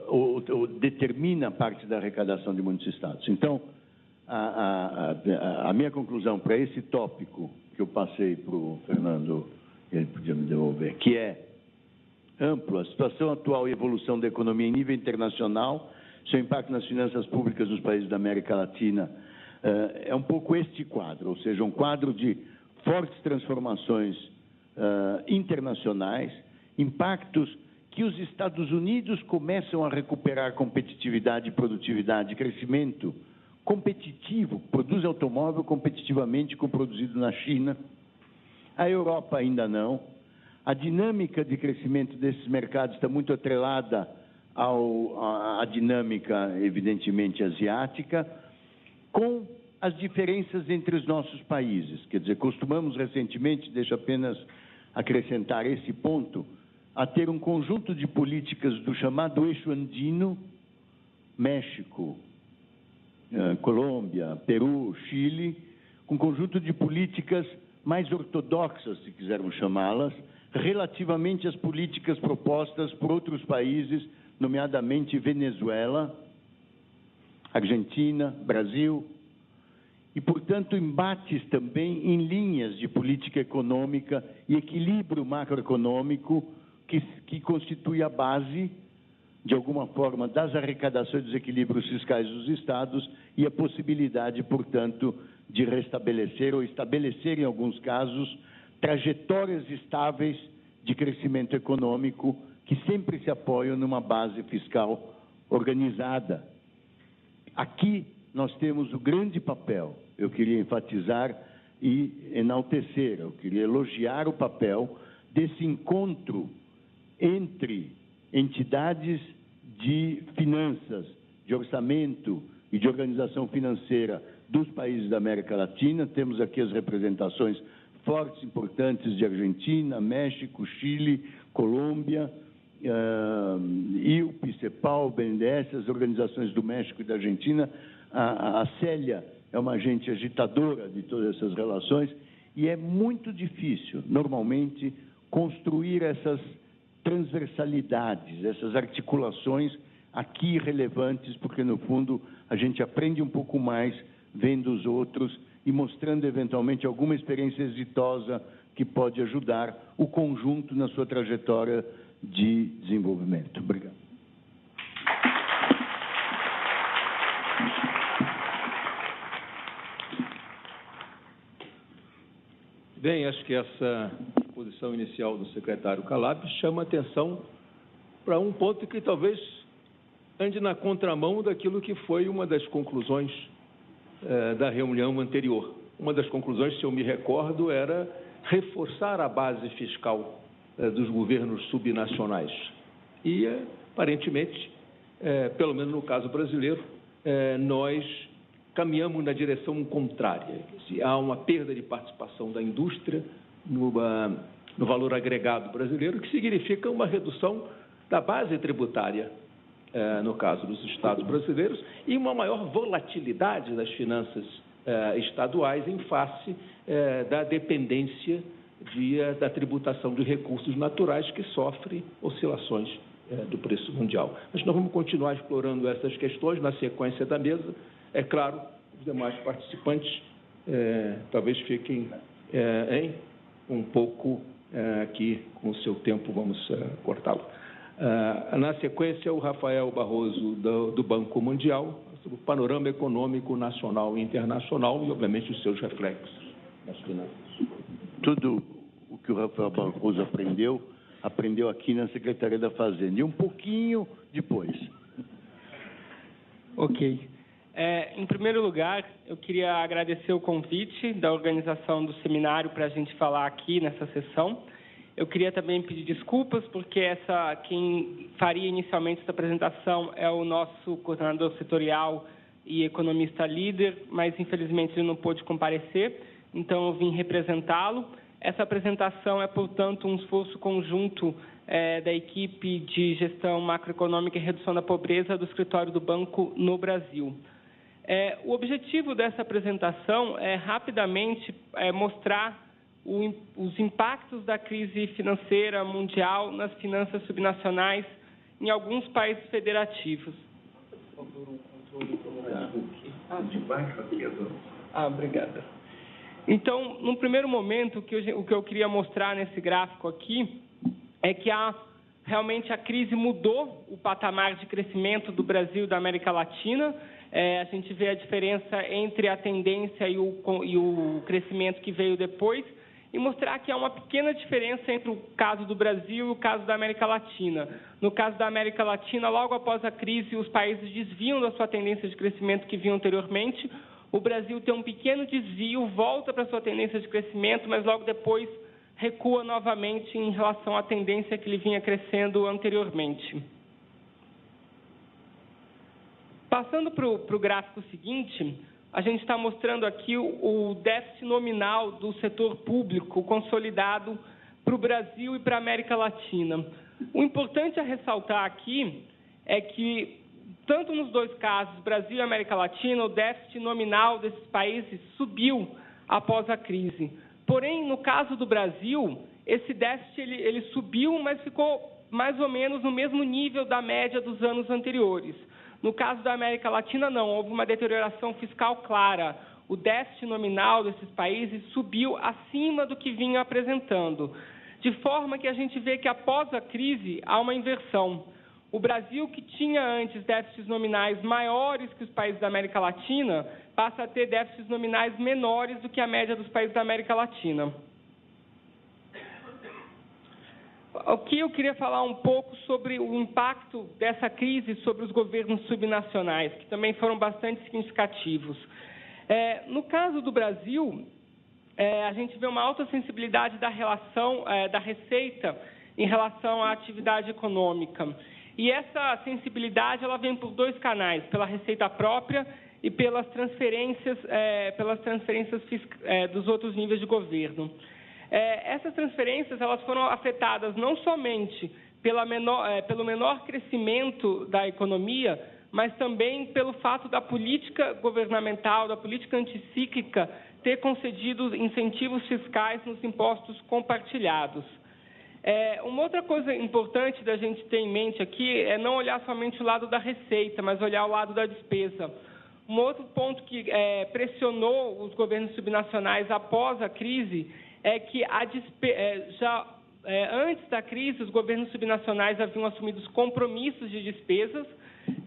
ou determina parte da arrecadação de muitos estados. Então, a minha conclusão para esse tópico que eu passei para o Fernando, ele podia me devolver, que é amplo, a situação atual e evolução da economia em nível internacional, seu impacto nas finanças públicas dos países da América Latina, é um pouco este quadro, ou seja, um quadro de fortes transformações internacionais, impactos que os Estados Unidos começam a recuperar competitividade, produtividade, crescimento competitivo, produz automóvel competitivamente com o produzido na China, a Europa ainda não. A dinâmica de crescimento desses mercados está muito atrelada à dinâmica, evidentemente, asiática, com as diferenças entre os nossos países. Quer dizer, costumamos recentemente, deixa apenas acrescentar esse ponto, a ter um conjunto de políticas do chamado eixo andino, México, Colômbia, Peru, Chile, um conjunto de políticas mais ortodoxas, se quisermos chamá-las, relativamente às políticas propostas por outros países, nomeadamente Venezuela, Argentina, Brasil, e, portanto, embates também em linhas de política econômica e equilíbrio macroeconômico que constitui a base, de alguma forma, das arrecadações dos equilíbrios fiscais dos estados e a possibilidade, portanto, de restabelecer ou estabelecer, em alguns casos, trajetórias estáveis de crescimento econômico que sempre se apoiam numa base fiscal organizada. Aqui nós temos o grande papel, eu queria enfatizar e enaltecer, eu queria elogiar o papel desse encontro entre entidades de finanças, de orçamento e de organização financeira dos países da América Latina. Temos aqui as representações fortes, importantes de Argentina, México, Chile, Colômbia, IUP, CEPAL, BNDES, as organizações do México e da Argentina. A Célia é uma agente agitadora de todas essas relações e é muito difícil, normalmente, construir essas transversalidades, essas articulações aqui relevantes, porque, no fundo, a gente aprende um pouco mais vendo os outros e mostrando, eventualmente, alguma experiência exitosa que pode ajudar o conjunto na sua trajetória de desenvolvimento. Obrigado. Bem, acho que essa posição inicial do secretário Calab chama atenção para um ponto que talvez ande na contramão daquilo que foi uma das conclusões da reunião anterior. Uma das conclusões, se eu me recordo, era reforçar a base fiscal dos governos subnacionais. E, aparentemente, pelo menos no caso brasileiro, nós caminhamos na direção contrária. Há uma perda de participação da indústria no valor agregado brasileiro, que significa uma redução da base tributária, no caso dos estados brasileiros, e uma maior volatilidade das finanças estaduais em face da dependência da tributação de recursos naturais, que sofre oscilações do preço mundial. Mas nós vamos continuar explorando essas questões na sequência da mesa. É claro, os demais participantes talvez fiquem um pouco aqui com o seu tempo, vamos cortá-lo. Na sequência, o Rafael Barroso, do Banco Mundial, sobre o panorama econômico nacional e internacional e, obviamente, os seus reflexos nas finanças. Tudo o que o Rafael Barroso aprendeu aqui na Secretaria da Fazenda, e um pouquinho depois. Ok. Em primeiro lugar, eu queria agradecer o convite da organização do seminário para a gente falar aqui nessa sessão. Eu queria também pedir desculpas, porque quem faria inicialmente essa apresentação é o nosso coordenador setorial e economista líder, mas infelizmente ele não pôde comparecer, então eu vim representá-lo. Essa apresentação é, portanto, um esforço conjunto da equipe de gestão macroeconômica e redução da pobreza do escritório do Banco no Brasil. O objetivo dessa apresentação é rapidamente mostrar os impactos da crise financeira mundial nas finanças subnacionais em alguns países federativos. Por favor, o controle obrigada. Então, num primeiro momento, o que eu queria mostrar nesse gráfico aqui é que realmente a crise mudou o patamar de crescimento do Brasil e da América Latina. A gente vê a diferença entre a tendência e o crescimento que veio depois, e mostrar que há uma pequena diferença entre o caso do Brasil e o caso da América Latina. No caso da América Latina, logo após a crise, os países desviam da sua tendência de crescimento que vinham anteriormente. O Brasil tem um pequeno desvio, volta para a sua tendência de crescimento, mas logo depois recua novamente em relação à tendência que ele vinha crescendo anteriormente. Passando para o gráfico seguinte, a gente está mostrando aqui o déficit nominal do setor público consolidado para o Brasil e para a América Latina. O importante a ressaltar aqui é que, tanto nos dois casos, Brasil e América Latina, o déficit nominal desses países subiu após a crise. Porém, no caso do Brasil, esse déficit ele subiu, mas ficou mais ou menos no mesmo nível da média dos anos anteriores. No caso da América Latina, não, houve uma deterioração fiscal clara. O déficit nominal desses países subiu acima do que vinha apresentando, de forma que a gente vê que, após a crise, há uma inversão. O Brasil, que tinha antes déficits nominais maiores que os países da América Latina, passa a ter déficits nominais menores do que a média dos países da América Latina. Aqui eu queria falar um pouco sobre o impacto dessa crise sobre os governos subnacionais, que também foram bastante significativos. No caso do Brasil, a gente vê uma alta sensibilidade da relação da receita em relação à atividade econômica. E essa sensibilidade ela vem por dois canais, pela receita própria e pelas transferências dos outros níveis de governo. Essas transferências elas foram afetadas não somente pelo menor crescimento da economia, mas também pelo fato da política governamental, da política anticíclica, ter concedido incentivos fiscais nos impostos compartilhados. Uma outra coisa importante da gente ter em mente aqui é não olhar somente o lado da receita, mas olhar o lado da despesa. Um outro ponto que pressionou os governos subnacionais após a crise é que antes da crise, os governos subnacionais haviam assumido compromissos de despesas,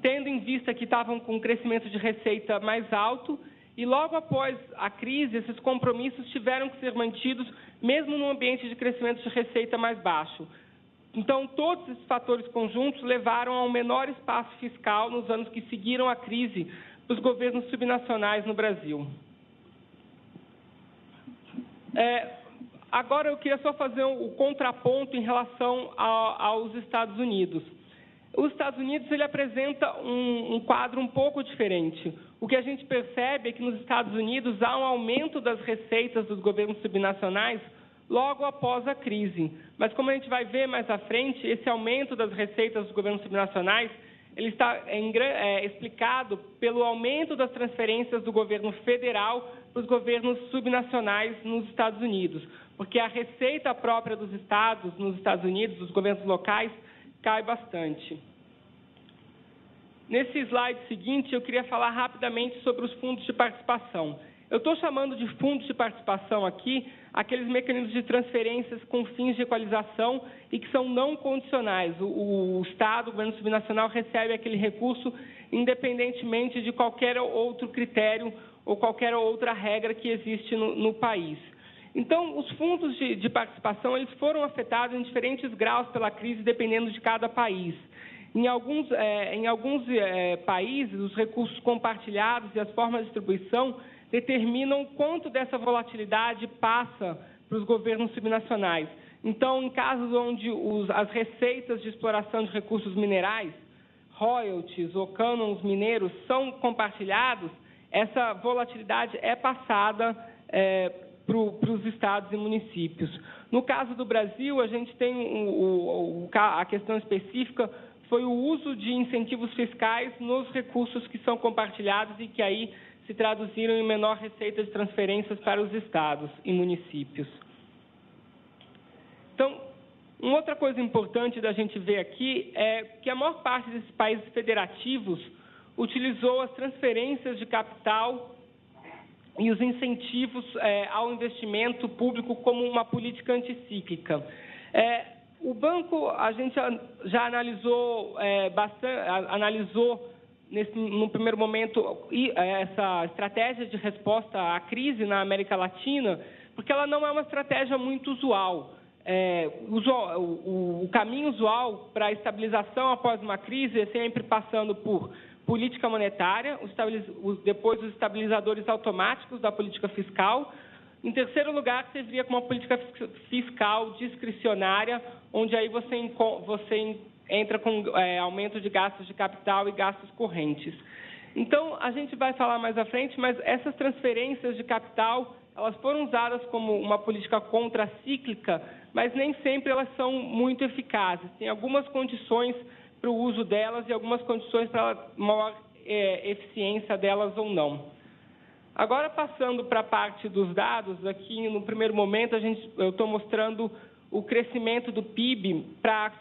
tendo em vista que estavam com um crescimento de receita mais alto, e logo após a crise, esses compromissos tiveram que ser mantidos, mesmo num ambiente de crescimento de receita mais baixo. Então, todos esses fatores conjuntos levaram a um menor espaço fiscal nos anos que seguiram a crise dos governos subnacionais no Brasil. Agora, eu queria só fazer o contraponto em relação aos Estados Unidos. Os Estados Unidos ele apresenta um quadro um pouco diferente. O que a gente percebe é que nos Estados Unidos há um aumento das receitas dos governos subnacionais logo após a crise. Mas, como a gente vai ver mais à frente, esse aumento das receitas dos governos subnacionais ele está explicado pelo aumento das transferências do governo federal para os governos subnacionais nos Estados Unidos, porque a receita própria dos estados nos Estados Unidos, dos governos locais, cai bastante. Nesse slide seguinte, eu queria falar rapidamente sobre os fundos de participação. Eu estou chamando de fundos de participação aqui aqueles mecanismos de transferências com fins de equalização e que são não condicionais. O Estado, o governo subnacional, recebe aquele recurso independentemente de qualquer outro critério ou qualquer outra regra que existe no país. Então, os fundos de participação eles foram afetados em diferentes graus pela crise, dependendo de cada país. Em alguns países, os recursos compartilhados e as formas de distribuição determinam quanto dessa volatilidade passa para os governos subnacionais. Então, em casos onde as receitas de exploração de recursos minerais, royalties ou cânones mineiros são compartilhados, essa volatilidade é passada para os estados e municípios. No caso do Brasil, a gente tem a questão específica foi o uso de incentivos fiscais nos recursos que são compartilhados e que aí se traduziram em menor receita de transferências para os estados e municípios. Uma outra coisa importante da gente ver aqui é que a maior parte desses países federativos utilizou as transferências de capital e os incentivos ao investimento público como uma política anticíclica. O banco, a gente já analisou no primeiro momento essa estratégia de resposta à crise na América Latina, porque ela não é uma estratégia muito usual. O caminho usual para a estabilização após uma crise é sempre passando por política monetária, depois os estabilizadores automáticos da política fiscal. Em terceiro lugar, serviria como uma política fiscal discricionária, onde aí você entra com aumento de gastos de capital e gastos correntes. Então, a gente vai falar mais à frente, mas essas transferências de capital, elas foram usadas como uma política contracíclica, mas nem sempre elas são muito eficazes. Tem algumas condições para o uso delas e algumas condições para a maior eficiência delas ou não. Agora, passando para a parte dos dados, aqui no primeiro momento eu estou mostrando o crescimento do PIB para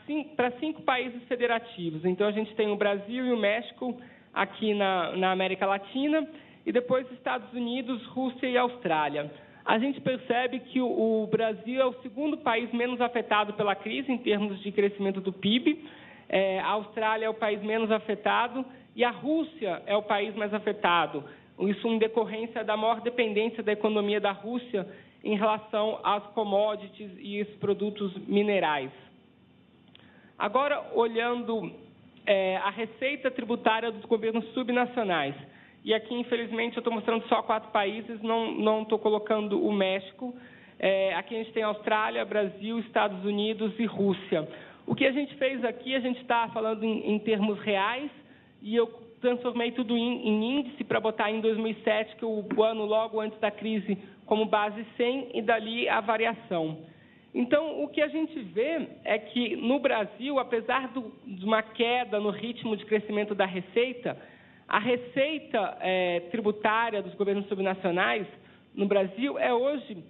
5 países federativos. Então, a gente tem o Brasil e o México aqui na América Latina, e depois Estados Unidos, Rússia e Austrália. A gente percebe que o Brasil é o segundo país menos afetado pela crise em termos de crescimento do PIB, a Austrália é o país menos afetado e a Rússia é o país mais afetado. Isso em decorrência da maior dependência da economia da Rússia em relação às commodities e os produtos minerais. Agora, olhando a receita tributária dos governos subnacionais. E aqui, infelizmente, eu estou mostrando só 4 países, não estou colocando o México. Aqui a gente tem Austrália, Brasil, Estados Unidos e Rússia. O que a gente fez aqui, a gente está falando em termos reais, e eu transformei tudo em índice para botar em 2007, que é o ano logo antes da crise, como base 100, e dali a variação. Então, o que a gente vê é que, no Brasil, apesar de uma queda no ritmo de crescimento da receita, a receita tributária dos governos subnacionais no Brasil é hoje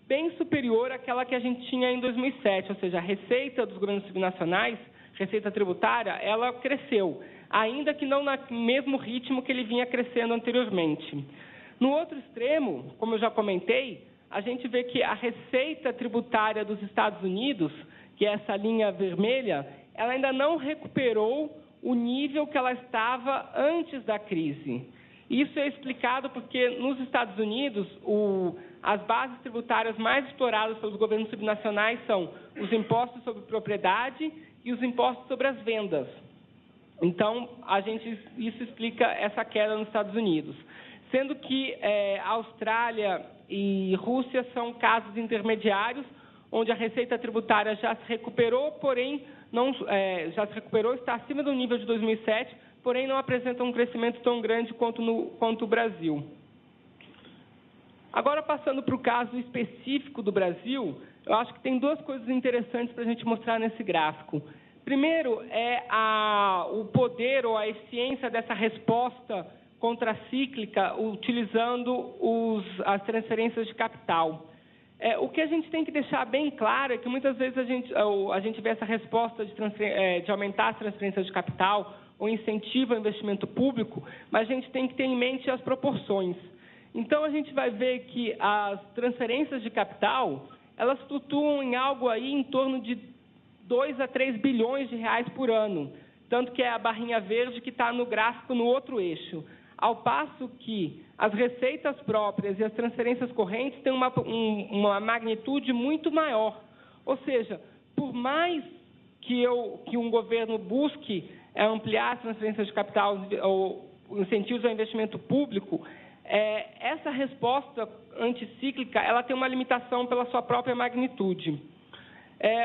bem superior àquela que a gente tinha em 2007, ou seja, a receita dos governos subnacionais, receita tributária, ela cresceu, ainda que não no mesmo ritmo que ele vinha crescendo anteriormente. No outro extremo, como eu já comentei, a gente vê que a receita tributária dos Estados Unidos, que é essa linha vermelha, ela ainda não recuperou o nível que ela estava antes da crise. Isso é explicado porque, nos Estados Unidos, as bases tributárias mais exploradas pelos governos subnacionais são os impostos sobre propriedade e os impostos sobre as vendas. Então, isso explica essa queda nos Estados Unidos. Sendo que Austrália e Rússia são casos intermediários, onde a receita tributária já se recuperou, porém, está acima do nível de 2007, porém não apresenta um crescimento tão grande quanto o Brasil. Agora, passando para o caso específico do Brasil, eu acho que tem 2 coisas interessantes para a gente mostrar nesse gráfico. Primeiro, é o poder ou a eficiência dessa resposta contracíclica utilizando as transferências de capital. O que a gente tem que deixar bem claro é que muitas vezes a gente vê essa resposta de aumentar as transferências de capital ou incentivo ao investimento público, mas a gente tem que ter em mente as proporções. Então, a gente vai ver que as transferências de capital, elas flutuam em algo aí em torno de 2 a 3 bilhões de reais por ano, tanto que é a barrinha verde que está no gráfico no outro eixo. Ao passo que as receitas próprias e as transferências correntes têm uma magnitude muito maior. Ou seja, por mais que um governo busque ampliar as transferências de capital ou incentivos ao investimento público, essa resposta anticíclica ela tem uma limitação pela sua própria magnitude.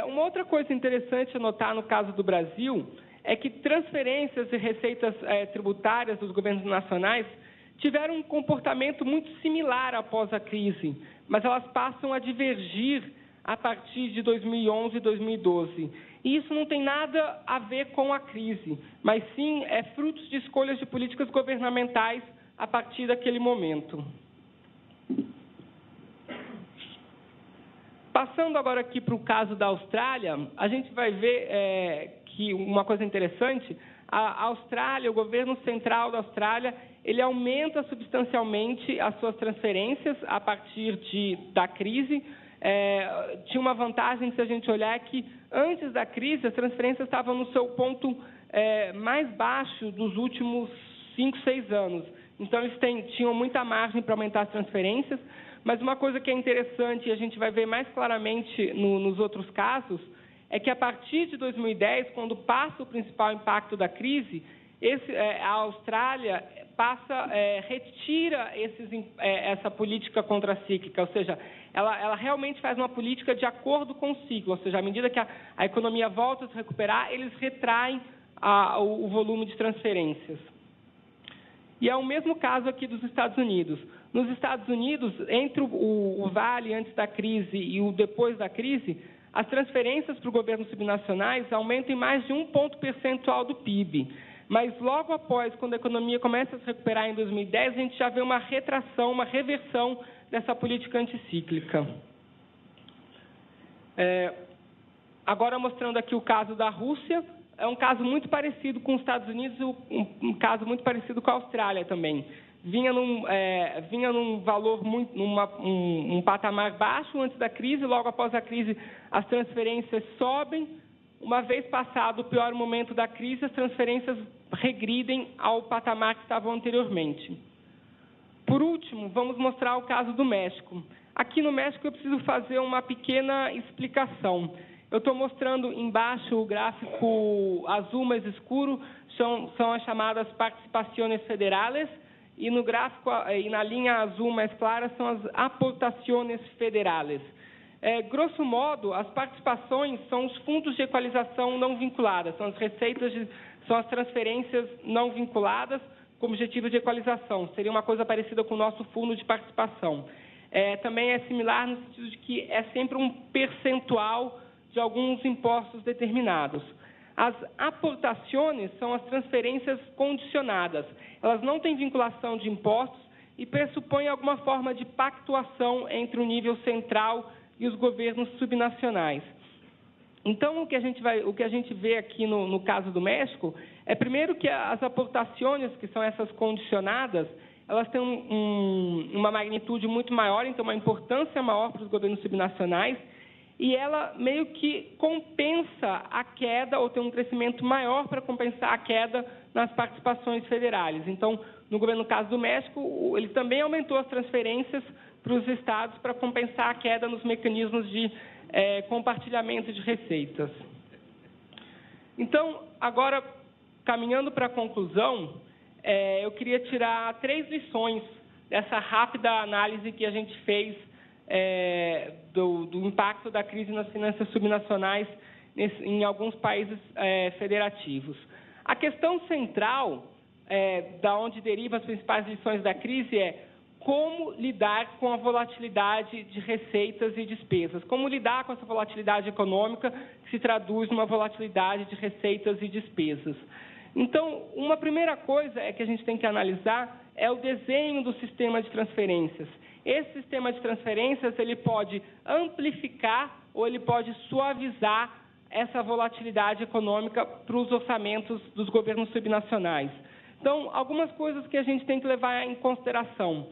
Uma outra coisa interessante a notar no caso do Brasil é que transferências e receitas tributárias dos governos nacionais tiveram um comportamento muito similar após a crise, mas elas passam a divergir a partir de 2011 e 2012. E isso não tem nada a ver com a crise, mas sim é fruto de escolhas de políticas governamentais a partir daquele momento. Passando agora aqui para o caso da Austrália, a gente vai ver que uma coisa interessante, a Austrália, o governo central da Austrália, ele aumenta substancialmente as suas transferências a partir da crise. Tinha uma vantagem, se a gente olhar, que antes da crise as transferências estavam no seu ponto mais baixo dos últimos 5, 6 anos. Então, eles tinham muita margem para aumentar as transferências, mas uma coisa que é interessante, e a gente vai ver mais claramente nos outros casos, é que a partir de 2010, quando passa o principal impacto da crise, a Austrália retira essa política contracíclica, ou seja, ela realmente faz uma política de acordo com o ciclo, ou seja, à medida que a economia volta a se recuperar, eles retraem o volume de transferências. E é o mesmo caso aqui dos Estados Unidos. Nos Estados Unidos, entre o vale antes da crise e o depois da crise, as transferências para o governo subnacionais aumentam em mais de 1 ponto percentual do PIB. Mas logo após, quando a economia começa a se recuperar em 2010, a gente já vê uma retração, uma reversão dessa política anticíclica. Agora, mostrando aqui o caso da Rússia, é um caso muito parecido com os Estados Unidos, um caso muito parecido com a Austrália também. Vinha num valor, um patamar baixo antes da crise, logo após a crise as transferências sobem. Uma vez passado o pior momento da crise, as transferências regridem ao patamar que estavam anteriormente. Por último, vamos mostrar o caso do México. Aqui no México eu preciso fazer uma pequena explicação. Eu estou mostrando embaixo o gráfico azul mais escuro, são as chamadas participações federales, e no gráfico e na linha azul mais clara são as aportações federales. Grosso modo, as participações são os fundos de equalização não vinculadas, são as receitas, são as transferências não vinculadas com objetivo de equalização. Seria uma coisa parecida com o nosso fundo de participação. Também é similar no sentido de que é sempre um percentual de alguns impostos determinados. As aportações são as transferências condicionadas. Elas não têm vinculação de impostos e pressupõem alguma forma de pactuação entre o nível central e os governos subnacionais. Então, o que a gente vê aqui no caso do México é, primeiro, que as aportações, que são essas condicionadas, elas têm uma magnitude muito maior, então uma importância maior para os governos subnacionais, e ela meio que compensa a queda, ou tem um crescimento maior para compensar a queda nas participações federais. Então, no caso do México, ele também aumentou as transferências para os estados para compensar a queda nos mecanismos de compartilhamento de receitas. Então, agora, caminhando para a conclusão, eu queria tirar 3 lições dessa rápida análise que a gente fez do impacto da crise nas finanças subnacionais em alguns países federativos. A questão central, da onde derivam as principais lições da crise, é como lidar com a volatilidade de receitas e despesas, como lidar com essa volatilidade econômica que se traduz numa volatilidade de receitas e despesas. Então, uma primeira coisa que a gente tem que analisar é o desenho do sistema de transferências. Esse sistema de transferências ele pode amplificar ou ele pode suavizar essa volatilidade econômica para os orçamentos dos governos subnacionais. Então, algumas coisas que a gente tem que levar em consideração.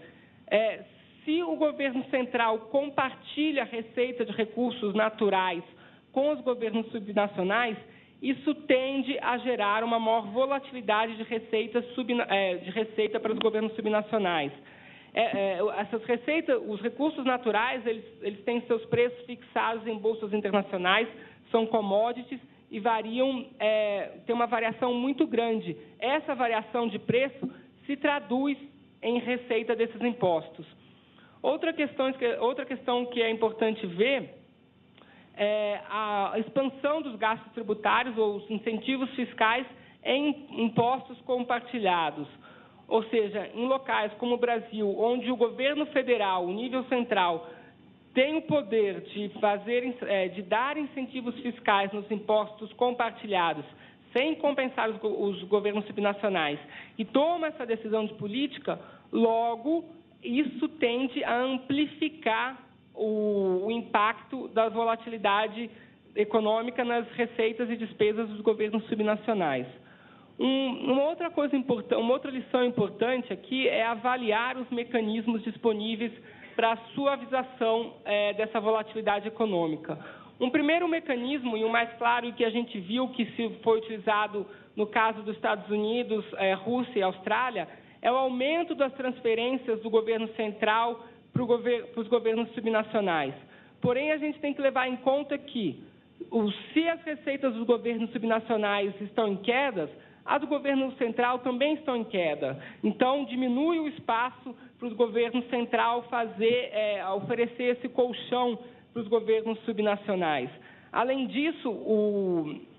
Se o governo central compartilha a receita de recursos naturais com os governos subnacionais, isso tende a gerar uma maior volatilidade de receita para os governos subnacionais. Essas receitas, os recursos naturais, eles têm seus preços fixados em bolsas internacionais, são commodities e tem uma variação muito grande. Essa variação de preço se traduz em receita desses impostos. Outra questão que é importante ver é a expansão dos gastos tributários ou os incentivos fiscais em impostos compartilhados. Ou seja, em locais como o Brasil, onde o governo federal, o nível central, tem o poder de dar incentivos fiscais nos impostos compartilhados, sem compensar os governos subnacionais, e toma essa decisão de política, logo, isso tende a amplificar o impacto da volatilidade econômica nas receitas e despesas dos governos subnacionais. Uma outra lição importante aqui é avaliar os mecanismos disponíveis para a suavização dessa volatilidade econômica. Um primeiro mecanismo, e o mais claro, e que a gente viu que foi utilizado no caso dos Estados Unidos, Rússia e Austrália, é o aumento das transferências do governo central para os governos subnacionais. Porém, a gente tem que levar em conta que, se as receitas dos governos subnacionais estão em quedas, as do governo central também estão em queda. Então, diminui o espaço para os governos central oferecer esse colchão para os governos subnacionais. Além disso,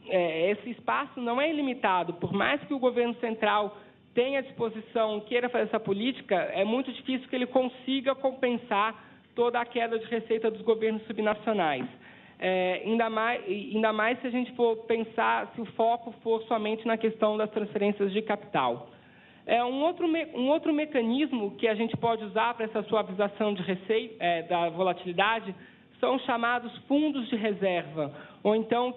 esse espaço não é ilimitado. Por mais que o governo central tenha disposição, queira fazer essa política, é muito difícil que ele consiga compensar toda a queda de receita dos governos subnacionais. Ainda mais se a gente for pensar, se o foco for somente na questão das transferências de capital. Um outro mecanismo que a gente pode usar para essa suavização de da volatilidade são os chamados fundos de reserva, ou então,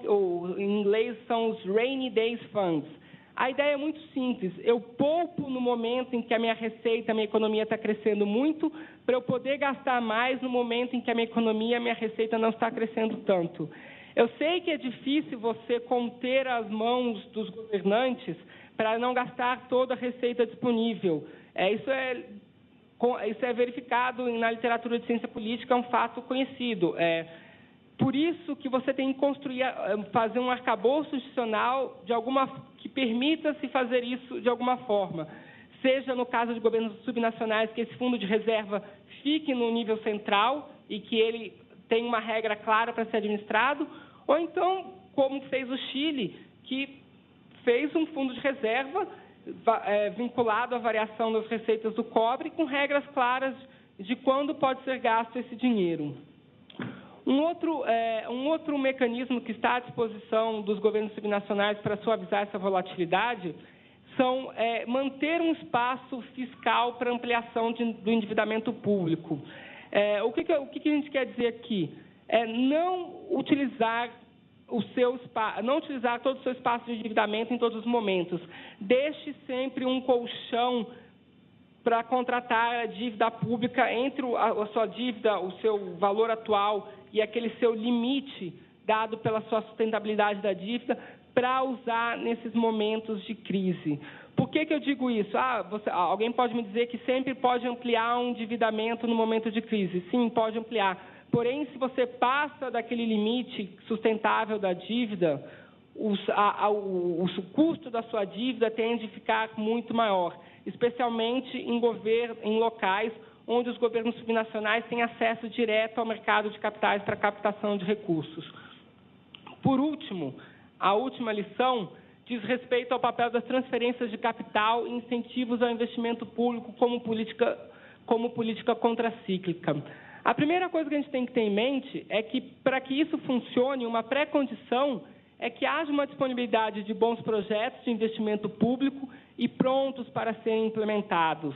em inglês, são os Rainy Days Funds. A ideia é muito simples, eu poupo no momento em que a minha receita, a minha economia está crescendo muito, para eu poder gastar mais no momento em que a minha economia, a minha receita não está crescendo tanto. Eu sei que é difícil você conter as mãos dos governantes para não gastar toda a receita disponível. Isso é verificado na literatura de ciência política, é um fato conhecido. Por isso que você tem que fazer um arcabouço institucional que permita-se fazer isso de alguma forma. Seja no caso de governos subnacionais, que esse fundo de reserva fique no nível central e que ele tenha uma regra clara para ser administrado, ou então, como fez o Chile, que fez um fundo de reserva vinculado à variação das receitas do cobre, com regras claras de quando pode ser gasto esse dinheiro. Um outro mecanismo que está à disposição dos governos subnacionais para suavizar essa volatilidade são manter um espaço fiscal para ampliação do endividamento público. O que a gente quer dizer aqui? Não utilizar todo o seu espaço de endividamento em todos os momentos. Deixe sempre um colchão para contratar a dívida pública entre a sua dívida, o seu valor atual e aquele seu limite dado pela sua sustentabilidade da dívida para usar nesses momentos de crise. Por que eu digo isso? Alguém pode me dizer que sempre pode ampliar um endividamento no momento de crise. Sim, pode ampliar. Porém, se você passa daquele limite sustentável da dívida, o custo da sua dívida tende a ficar muito maior, especialmente em locais onde os governos subnacionais têm acesso direto ao mercado de capitais para captação de recursos. Por último, a última lição diz respeito ao papel das transferências de capital e incentivos ao investimento público como política contracíclica. A primeira coisa que a gente tem que ter em mente é que, para que isso funcione, uma pré-condição é que haja uma disponibilidade de bons projetos de investimento público e prontos para serem implementados.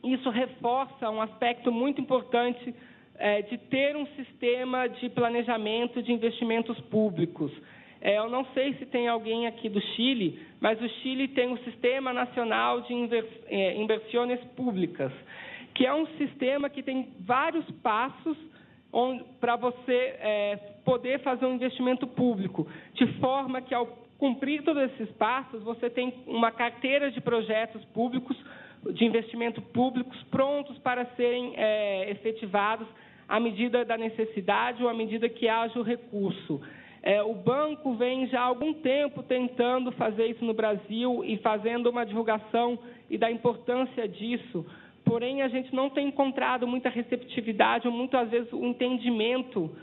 Isso reforça um aspecto muito importante de ter um sistema de planejamento de investimentos públicos. Eu não sei se tem alguém aqui do Chile, mas o Chile tem um Sistema Nacional de Inversiones Públicas, que é um sistema que tem vários passos para você poder fazer um investimento público, de forma que, ao cumprir todos esses passos, você tem uma carteira de projetos públicos, de investimento públicos, prontos para serem efetivados à medida da necessidade ou à medida que haja o recurso. O banco vem já há algum tempo tentando fazer isso no Brasil e fazendo uma divulgação e da importância disso, porém a gente não tem encontrado muita receptividade ou muitas vezes o entendimento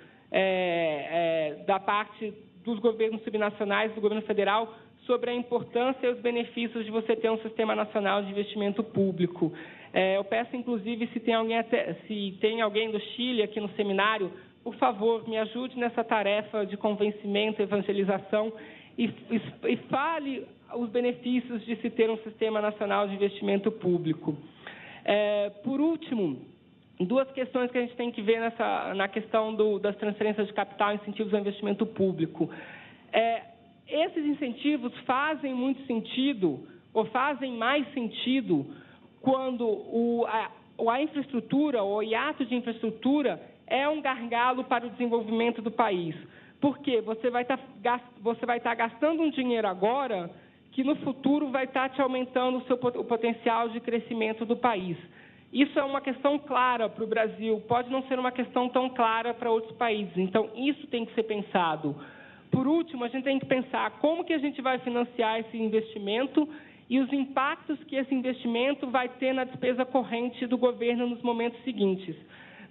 da parte dos governos subnacionais, do governo federal, sobre a importância e os benefícios de você ter um Sistema Nacional de Investimento Público. Eu peço, inclusive, se tem alguém do Chile aqui no seminário, por favor, me ajude nessa tarefa de convencimento e evangelização e fale os benefícios de se ter um Sistema Nacional de Investimento Público. Por último, duas questões que a gente tem que ver na questão das transferências de capital e incentivos ao investimento público. Esses incentivos fazem muito sentido, ou fazem mais sentido, quando a infraestrutura, ou o hiato de infraestrutura, é um gargalo para o desenvolvimento do país. Porque você vai estar gastando um dinheiro agora que no futuro vai estar te aumentando o potencial de crescimento do país. Isso é uma questão clara para o Brasil, pode não ser uma questão tão clara para outros países. Então, isso tem que ser pensado. Por último, a gente tem que pensar como que a gente vai financiar esse investimento e os impactos que esse investimento vai ter na despesa corrente do governo nos momentos seguintes.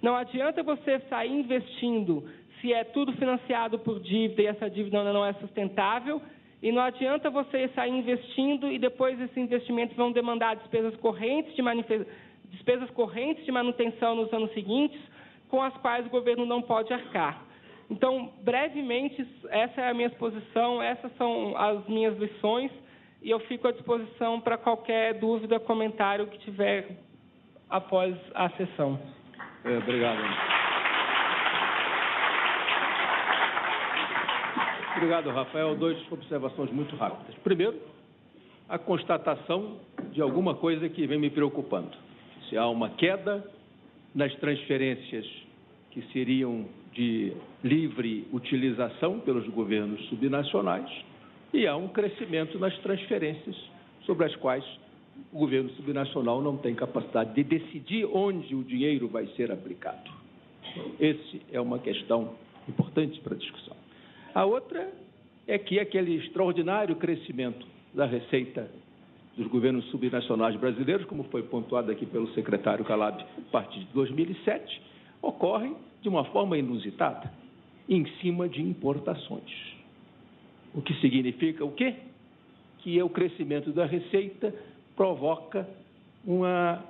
Não adianta você sair investindo se é tudo financiado por dívida e essa dívida não é sustentável, e não adianta você sair investindo e depois esses investimentos vão demandar despesas correntes de manutenção nos anos seguintes, com as quais o governo não pode arcar. Então, brevemente, essa é a minha exposição, essas são as minhas lições, e eu fico à disposição para qualquer dúvida, comentário que tiver após a sessão. Obrigado. Obrigado, Rafael. Duas observações muito rápidas. Primeiro, a constatação de alguma coisa que vem me preocupando. Se há uma queda nas transferências que seriam de livre utilização pelos governos subnacionais e há um crescimento nas transferências sobre as quais o governo subnacional não tem capacidade de decidir onde o dinheiro vai ser aplicado. Essa é uma questão importante para a discussão. A outra é que aquele extraordinário crescimento da receita dos governos subnacionais brasileiros, como foi pontuado aqui pelo secretário Calab, a partir de 2007, ocorre de uma forma inusitada, em cima de importações. O que significa o quê? Que o crescimento da receita provoca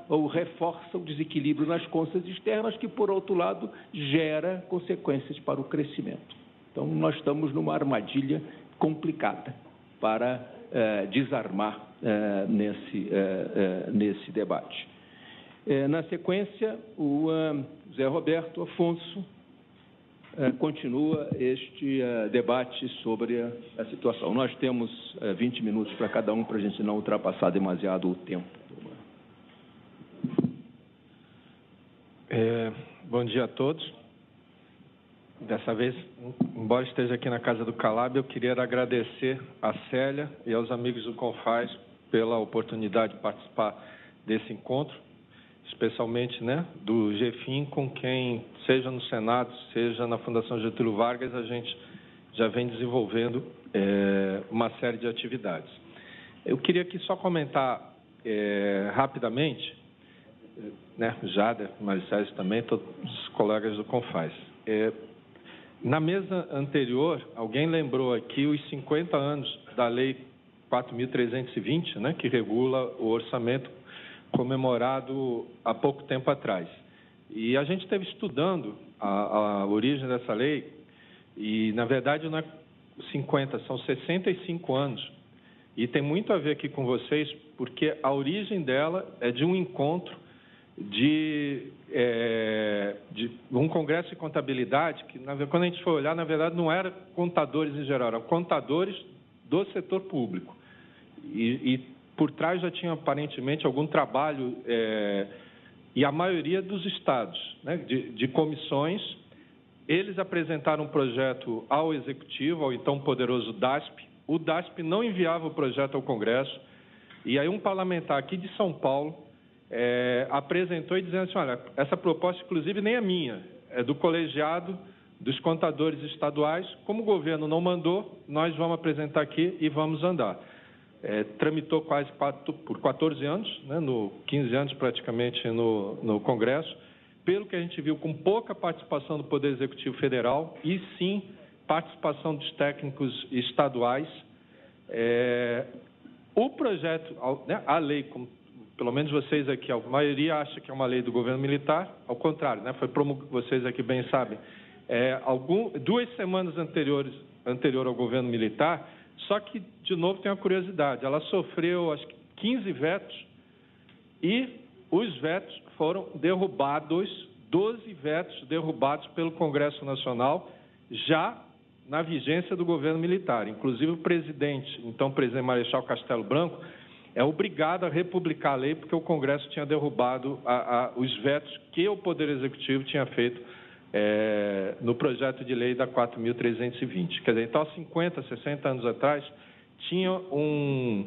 ou reforça o desequilíbrio nas contas externas, que, por outro lado, gera consequências para o crescimento. Então, nós estamos numa armadilha complicada para desarmar nesse debate. Na sequência, o Zé Roberto Afonso continua este debate sobre a situação. Nós temos 20 minutos para cada um, para a gente não ultrapassar demasiado o tempo. Bom dia a todos. Dessa vez, embora esteja aqui na casa do Calab, eu queria agradecer a Célia e aos amigos do Confaz pela oportunidade de participar desse encontro, especialmente do GFIM, com quem, seja no Senado, seja na Fundação Getúlio Vargas, a gente já vem desenvolvendo uma série de atividades. Eu queria aqui só comentar rapidamente, Jader, Maricés também, todos os colegas do Confaz. Na mesa anterior, alguém lembrou aqui os 50 anos da Lei 4.320, que regula o orçamento, comemorado há pouco tempo atrás. E a gente esteve estudando a origem dessa lei e, na verdade, não é 50, são 65 anos. E tem muito a ver aqui com vocês, porque a origem dela é de um encontro de um congresso de contabilidade que, quando a gente foi olhar, na verdade, não era contadores em geral, eram contadores do setor público. E por trás já tinha, aparentemente, algum trabalho, e a maioria dos estados, de comissões. Eles apresentaram um projeto ao Executivo, ao então poderoso DASP. O DASP não enviava o projeto ao Congresso, e aí um parlamentar aqui de São Paulo apresentou e dizendo assim, olha, essa proposta, inclusive, nem é minha, é do colegiado dos contadores estaduais. Como o governo não mandou, nós vamos apresentar aqui e vamos andar. Tramitou quase por 14 anos, 15 anos praticamente no Congresso, pelo que a gente viu, com pouca participação do Poder Executivo Federal e, sim, participação dos técnicos estaduais. O projeto, a lei, como pelo menos vocês aqui, a maioria acha que é uma lei do governo militar, ao contrário, vocês aqui bem sabem, 2 semanas anterior ao governo militar, só que, de novo, tem uma curiosidade, ela sofreu, acho que, 15 vetos, e os vetos foram derrubados 12 vetos derrubados pelo Congresso Nacional, já na vigência do governo militar. Inclusive, o presidente, então presidente Marechal Castelo Branco, é obrigado a republicar a lei porque o Congresso tinha derrubado os vetos que o Poder Executivo tinha feito no projeto de lei da 4.320. Quer dizer, então, há 50, 60 anos atrás, tinha um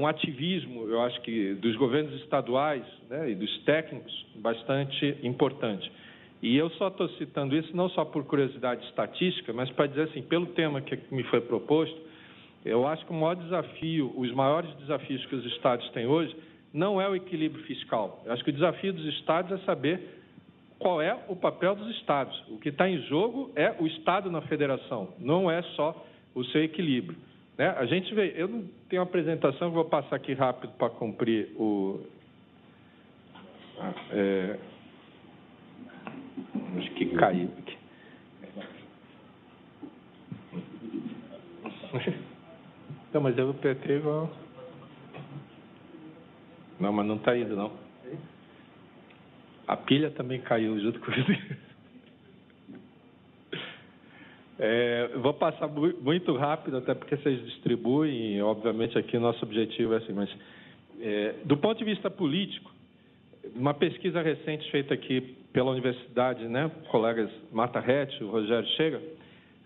ativismo, eu acho que, dos governos estaduais, né, e dos técnicos, bastante importante. E eu só estou citando isso não só por curiosidade estatística, mas para dizer assim, pelo tema que me foi proposto, eu acho que o maior desafio, os maiores desafios que os estados têm hoje, não é o equilíbrio fiscal. Eu acho que o desafio dos estados é saber qual é o papel dos estados. O que está em jogo é o estado na federação, não é só o seu equilíbrio. Né? A gente vê, eu não tenho uma apresentação, vou passar aqui rápido para cumprir o... acho que caiu aqui. Não, mas eu apertei igual... Não, mas não está indo, não. A pilha também caiu junto com isso. Vou passar muito rápido, até porque vocês distribuem, e, obviamente, aqui o nosso objetivo é assim, mas, do ponto de vista político, uma pesquisa recente feita aqui pela universidade, né, colegas Marta Rett, o Rogério Chega,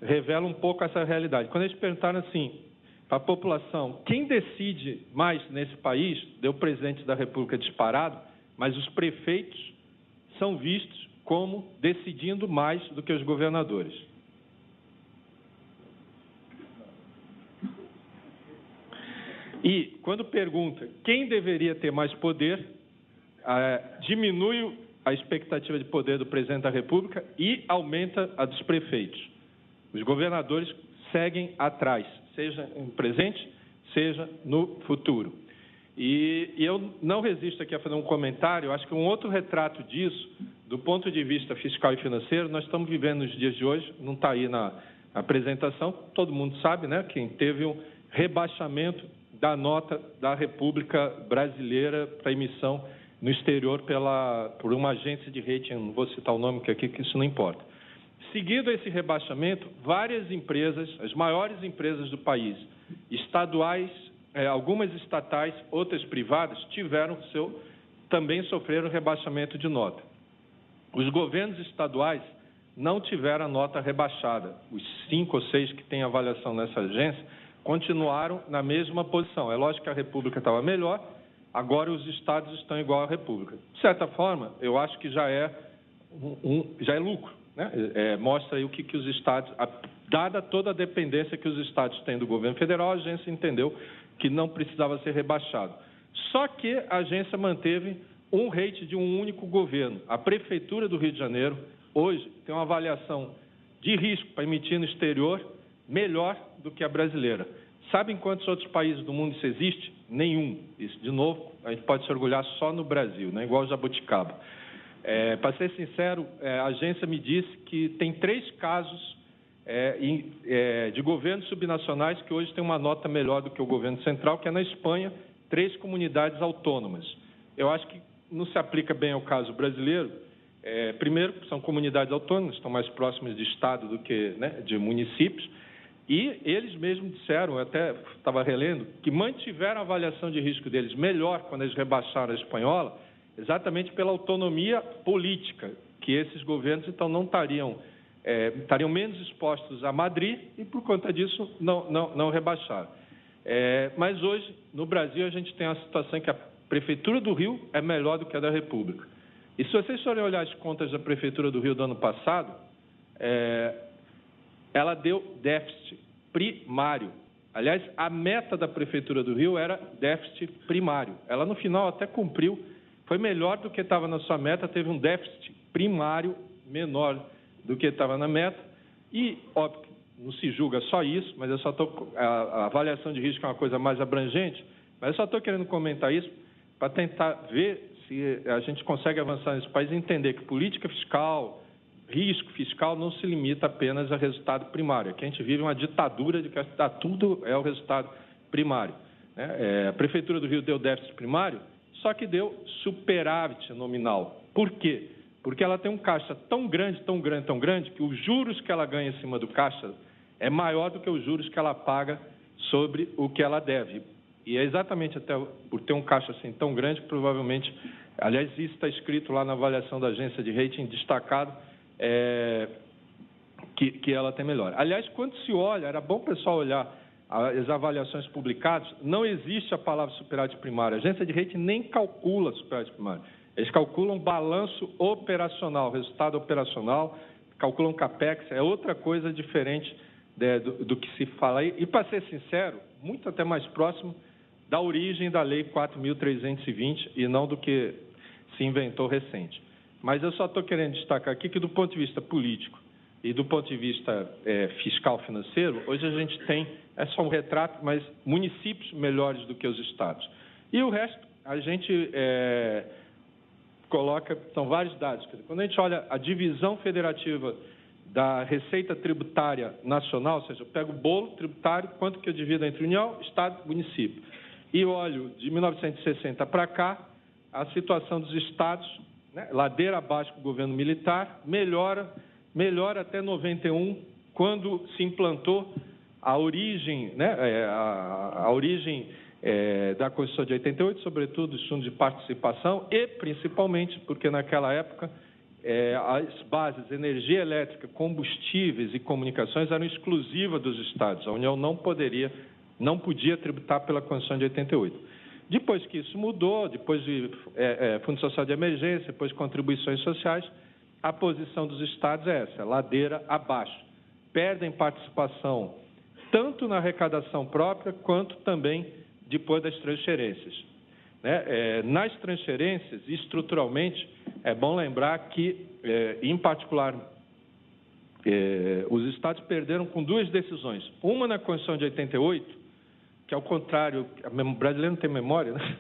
revela um pouco essa realidade. Quando eles perguntaram assim, para a população, quem decide mais nesse país, deu o presidente da República disparado, mas os prefeitos são vistos como decidindo mais do que os governadores. E, quando pergunta quem deveria ter mais poder, diminui a expectativa de poder do presidente da República e aumenta a dos prefeitos. Os governadores seguem atrás, seja no presente, seja no futuro. E eu não resisto aqui a fazer um comentário, acho que um outro retrato disso, do ponto de vista fiscal e financeiro, nós estamos vivendo nos dias de hoje, não está aí na apresentação, todo mundo sabe, né, que teve um rebaixamento da nota da República Brasileira para emissão no exterior por uma agência de rating, não vou citar o nome aqui, que isso não importa. Seguido esse rebaixamento, várias empresas, as maiores empresas do país, estaduais, algumas estatais, outras privadas, também sofreram rebaixamento de nota. Os governos estaduais não tiveram a nota rebaixada. Os 5 ou 6 que têm avaliação nessa agência continuaram na mesma posição. É lógico que a República estava melhor, agora os estados estão igual à República. De certa forma, eu acho que já é lucro, né? Mostra aí o que os estados, dada toda a dependência que os estados têm do governo federal, a agência entendeu que não precisava ser rebaixado. Só que a agência manteve um rate de um único governo. A Prefeitura do Rio de Janeiro, hoje, tem uma avaliação de risco para emitir no exterior melhor do que a brasileira. Sabem quantos outros países do mundo isso existe? Nenhum. Isso, de novo, a gente pode se orgulhar só no Brasil, né? Igual o Jabuticaba. Para ser sincero, a agência me disse que tem 3 casos de governos subnacionais que hoje têm uma nota melhor do que o governo central, que é na Espanha, 3 comunidades autônomas. Eu acho que não se aplica bem ao caso brasileiro. Primeiro, são comunidades autônomas, estão mais próximas de estado do que, né, de municípios, e eles mesmos disseram, eu até estava relendo, que mantiveram a avaliação de risco deles melhor quando eles rebaixaram a espanhola, exatamente pela autonomia política, que esses governos então não estariam menos expostos a Madrid e, por conta disso, não rebaixaram. Mas hoje, no Brasil, a gente tem a situação que a Prefeitura do Rio é melhor do que a da República. E se vocês forem olhar as contas da Prefeitura do Rio do ano passado, ela deu déficit primário. Aliás, a meta da Prefeitura do Rio era déficit primário. Ela, no final, até cumpriu, foi melhor do que estava na sua meta, teve um déficit primário menor do que estava na meta. E, óbvio, não se julga só isso, mas eu só estou... A avaliação de risco é uma coisa mais abrangente, mas eu só estou querendo comentar isso para tentar ver se a gente consegue avançar nesse país e entender que política fiscal, risco fiscal não se limita apenas a resultado primário. Aqui a gente vive uma ditadura de que tudo é o resultado primário. A Prefeitura do Rio deu déficit primário, só que deu superávit nominal. Por quê? porque ela tem um caixa tão grande, tão grande, tão grande, que os juros que ela ganha em cima do caixa é maior do que os juros que ela paga sobre o que ela deve. E é exatamente até por ter um caixa assim tão grande que provavelmente, aliás, isso está escrito lá na avaliação da agência de rating, destacado, que ela tem melhor. Aliás, quando se olha, era bom o pessoal olhar as avaliações publicadas, não existe a palavra superávit primário. A agência de rating nem calcula superávit primário. Eles calculam balanço operacional, resultado operacional, calculam capex, é outra coisa diferente do que se fala aí. E, para ser sincero, muito até mais próximo da origem da Lei 4.320 e não do que se inventou recente. Mas eu só estou querendo destacar aqui que, do ponto de vista político e do ponto de vista fiscal financeiro, hoje a gente tem, é só um retrato, mas municípios melhores do que os estados. E o resto, a gente coloca, são vários dados. Quando a gente olha a divisão federativa da Receita Tributária Nacional, ou seja, eu pego o bolo tributário, quanto que eu divido entre União, Estado e município, e olho de 1960 para cá, a situação dos estados, né, ladeira abaixo com o governo militar, melhora até 91, quando se implantou a origem, né, a origem da Constituição de 88, sobretudo os fundos de participação, e principalmente porque naquela época as bases energia elétrica, combustíveis e comunicações eram exclusivas dos estados. A União não podia tributar pela Constituição de 88. Depois que isso mudou, depois de Fundo Social de Emergência, depois de contribuições sociais, a posição dos estados é essa, ladeira abaixo. Perdem participação tanto na arrecadação própria, quanto também depois das transferências. Nas transferências, estruturalmente, é bom lembrar que, em particular, os estados perderam com duas decisões. Uma na Constituição de 88, que, ao contrário, o brasileiro não tem memória, né?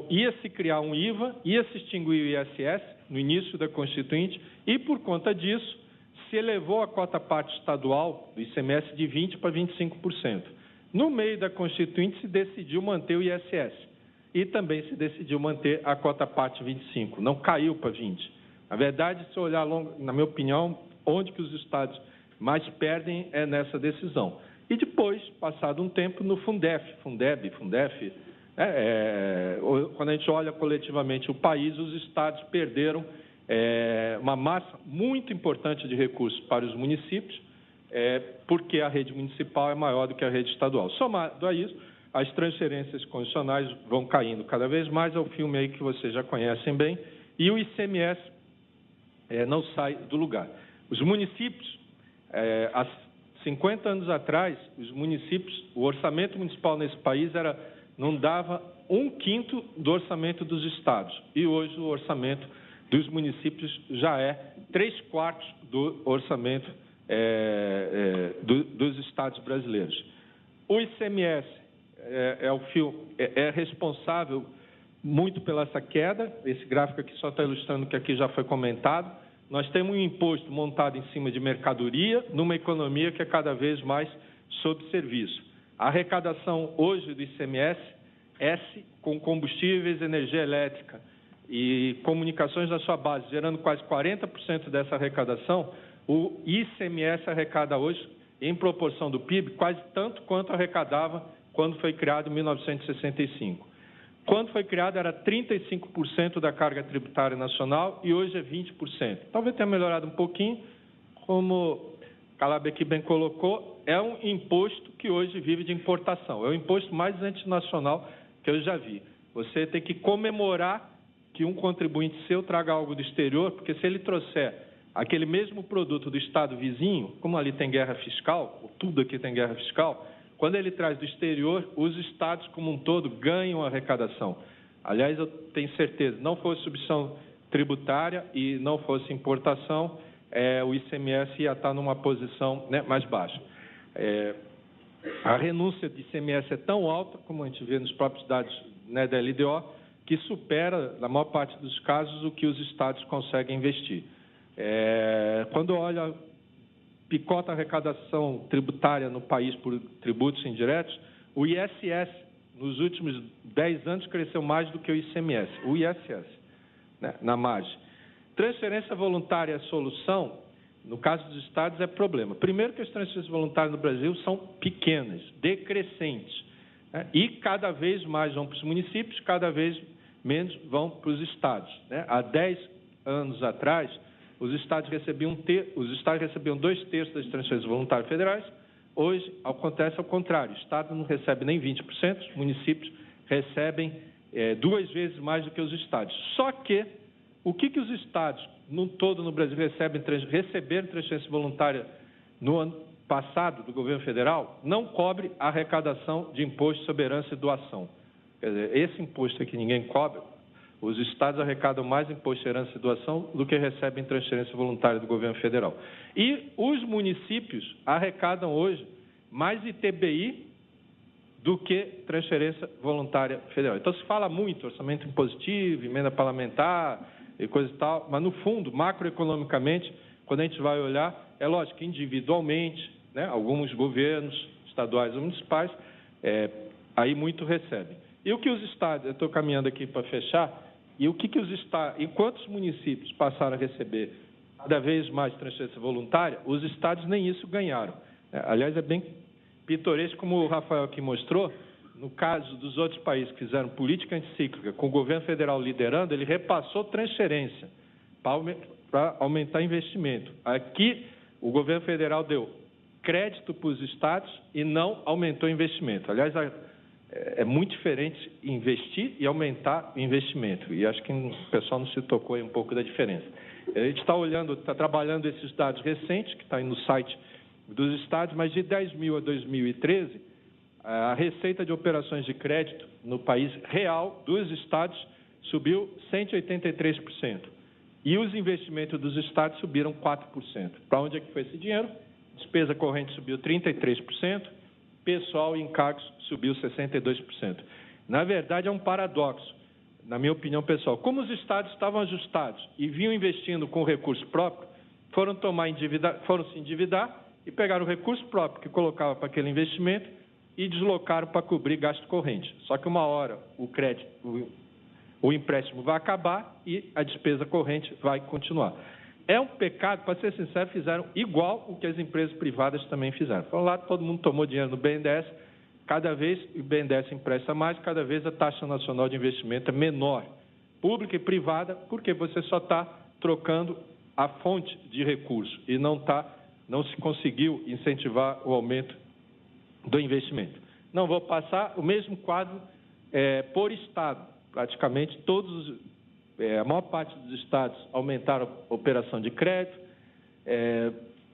Ia se criar um IVA, ia se extinguir o ISS no início da Constituinte, e, por conta disso, se elevou a cota-parte estadual do ICMS de 20% para 25%. No meio da Constituinte, se decidiu manter o ISS e também se decidiu manter a cota-parte 25%. Não caiu para 20%. Na verdade, se olhar, na minha opinião, onde que os estados mais perdem é nessa decisão. E depois, passado um tempo, no Fundef, quando a gente olha coletivamente o país, os estados perderam uma massa muito importante de recursos para os municípios, porque a rede municipal é maior do que a rede estadual. Somado a isso, as transferências condicionais vão caindo cada vez mais, é o filme aí que vocês já conhecem bem, e o ICMS não sai do lugar. Os municípios, há 50 anos atrás, os municípios, o orçamento municipal nesse país não dava 1/5 do orçamento dos estados, e hoje o orçamento dos municípios já é 3/4 do orçamento dos estados brasileiros. O ICMS é responsável muito pela essa queda. Esse gráfico aqui só está ilustrando o que aqui já foi comentado. Nós temos um imposto montado em cima de mercadoria numa economia que é cada vez mais sobre serviço. A arrecadação hoje do ICMS, com combustíveis, energia elétrica e comunicações na sua base, gerando quase 40% dessa arrecadação, o ICMS arrecada hoje, em proporção do PIB, quase tanto quanto arrecadava quando foi criado em 1965. Quando foi criado, era 35% da carga tributária nacional e hoje é 20%. Talvez tenha melhorado um pouquinho, como Calab aqui bem colocou, é um imposto que hoje vive de importação. É o imposto mais antinacional que eu já vi. Você tem que comemorar que um contribuinte seu traga algo do exterior, porque se ele trouxer aquele mesmo produto do estado vizinho, como ali tem guerra fiscal, tudo aqui tem guerra fiscal, quando ele traz do exterior, os estados como um todo ganham arrecadação. Aliás, eu tenho certeza, não fosse substituição tributária e não fosse importação, o ICMS ia estar numa posição mais baixa. A renúncia de ICMS é tão alta, como a gente vê nos próprios dados da LDO, que supera, na maior parte dos casos, o que os estados conseguem investir. Quando olha, picota a arrecadação tributária no país por tributos indiretos, o ISS, nos últimos 10 anos, cresceu mais do que o ICMS, o ISS, na margem. transferência voluntária é a solução, no caso dos estados, é problema. Primeiro que as transferências voluntárias no Brasil são pequenas, decrescentes, né? E cada vez mais vão para os municípios, cada vez menos vão para os estados, né? Há 10 anos atrás, os estados recebiam 2/3 das transferências voluntárias federais. Hoje, acontece ao contrário. O estado não recebe nem 20%, os municípios recebem 2 vezes mais do que os estados. Só que, o que os estados, no todo no Brasil, receberam transferência voluntária no ano passado do governo federal, não cobre a arrecadação de imposto sobre herança e doação. Quer dizer, esse imposto aqui ninguém cobra. Os estados arrecadam mais imposto de herança e doação do que recebem transferência voluntária do governo federal. E os municípios arrecadam hoje mais ITBI do que transferência voluntária federal. Então, se fala muito orçamento impositivo, emenda parlamentar e coisa e tal, mas, no fundo, macroeconomicamente, quando a gente vai olhar, é lógico que individualmente, né, alguns governos estaduais ou municipais, aí muito recebem. E o que os estados, eu estou caminhando aqui para fechar, e o que os estados, e quantos municípios passaram a receber cada vez mais transferência voluntária, os estados nem isso ganharam. Aliás, é bem pitoresco, como o Rafael aqui mostrou, no caso dos outros países que fizeram política anticíclica, com o governo federal liderando, ele repassou transferência para aumentar investimento. Aqui, o governo federal deu crédito para os estados e não aumentou investimento. Aliás, é muito diferente investir e aumentar o investimento. E acho que o pessoal não se tocou aí um pouco da diferença. A gente está trabalhando esses dados recentes, que está aí no site dos estados, mas de 2010 a 2013, a receita de operações de crédito no país real dos estados subiu 183%. E os investimentos dos estados subiram 4%. Para onde é que foi esse dinheiro? Despesa corrente subiu 33%, pessoal e encargos subiu 62%. Na verdade, é um paradoxo, na minha opinião pessoal. Como os estados estavam ajustados e vinham investindo com recurso próprio, foram se endividar e pegaram o recurso próprio que colocava para aquele investimento e deslocaram para cobrir gasto corrente. Só que uma hora o empréstimo vai acabar e a despesa corrente vai continuar. É um pecado, para ser sincero, fizeram igual o que as empresas privadas também fizeram. Foram lá, todo mundo tomou dinheiro no BNDES, cada vez o BNDES empresta mais, cada vez a taxa nacional de investimento é menor, pública e privada, porque você só está trocando a fonte de recurso e não se conseguiu incentivar o aumento do investimento. Não vou passar o mesmo quadro por estado. Praticamente a maior parte dos estados aumentaram a operação de crédito,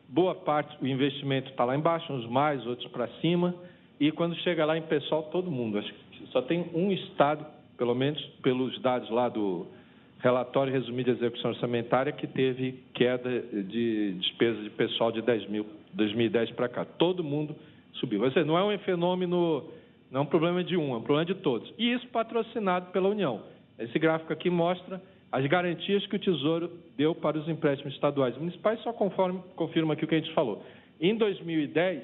boa parte o investimento está lá embaixo, uns mais, outros para cima, e quando chega lá em pessoal, todo mundo. Acho que só tem um estado, pelo menos pelos dados lá do relatório resumido de execução orçamentária, que teve queda de despesa de pessoal de 2010 para cá. Todo mundo subiu. Ou seja, não é um fenômeno, não é um problema de um, é um problema de todos. E isso patrocinado pela União. Esse gráfico aqui mostra as garantias que o Tesouro deu para os empréstimos estaduais e municipais, só confirma aqui o que a gente falou. Em 2010,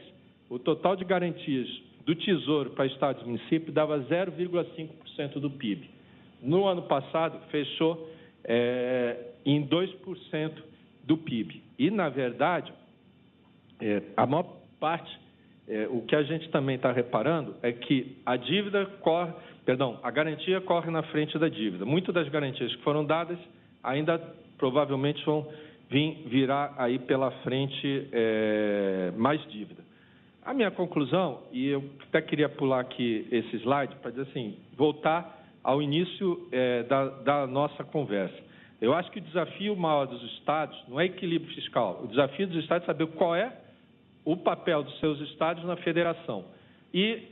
o total de garantias do Tesouro para estados e municípios dava 0,5% do PIB. No ano passado, fechou em 2% do PIB. E, na verdade, a maior parte, o que a gente também está reparando é que a garantia corre na frente da dívida. Muitas das garantias que foram dadas ainda provavelmente vão virar aí pela frente mais dívida. A minha conclusão, e eu até queria pular aqui esse slide para dizer assim, voltar ao início da nossa conversa. Eu acho que o desafio maior dos estados não é equilíbrio fiscal. O desafio dos estados é saber qual é o papel dos seus estados na federação. E,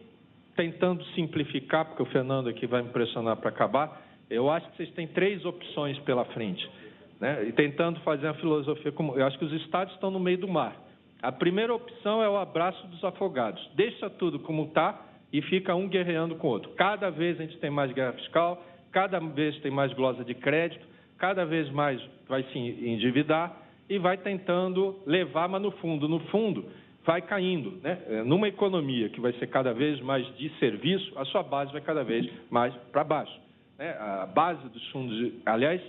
tentando simplificar, porque o Fernando aqui vai me pressionar para acabar, eu acho que vocês têm 3 opções pela frente, né? E tentando fazer uma filosofia comum. Eu acho que os estados estão no meio do mar. A primeira opção é o abraço dos afogados. Deixa tudo como está e fica um guerreando com o outro. Cada vez a gente tem mais guerra fiscal, cada vez tem mais glosa de crédito, cada vez mais vai se endividar e vai tentando levar, mas no fundo, vai caindo, né? Numa economia que vai ser cada vez mais de serviço, a sua base vai cada vez mais para baixo, né? A base dos fundos, aliás,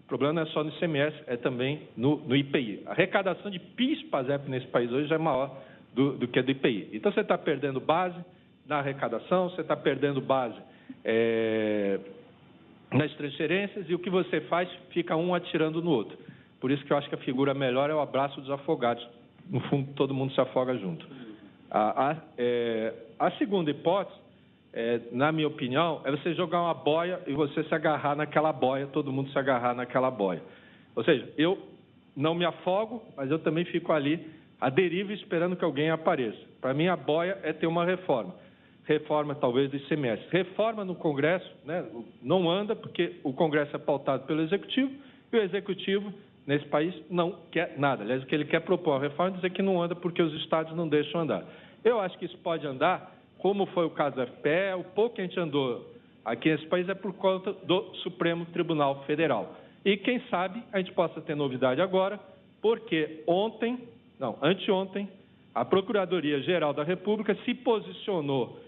O problema não é só no ICMS, é também no IPI. A arrecadação de PIS e PASEP nesse país hoje é maior do que a do IPI. Então, você está perdendo base na arrecadação, você está perdendo base nas transferências, e o que você faz fica um atirando no outro. Por isso que eu acho que a figura melhor é o abraço dos afogados. No fundo, todo mundo se afoga junto. A segunda hipótese, na minha opinião, é você jogar uma boia e você se agarrar naquela boia, todo mundo se agarrar naquela boia. Ou seja, eu não me afogo, mas eu também fico ali à deriva esperando que alguém apareça. Para mim, a boia é ter uma reforma. Reforma, talvez, do ICMS. Reforma no Congresso, né, não anda porque o Congresso é pautado pelo Executivo e o Executivo, nesse país, não quer nada. Aliás, o que ele quer propor a reforma é dizer que não anda porque os Estados não deixam andar. Eu acho que isso pode andar, como foi o caso da FPE, o pouco que a gente andou aqui nesse país é por conta do Supremo Tribunal Federal. E quem sabe a gente possa ter novidade agora, porque anteontem, a Procuradoria-Geral da República se posicionou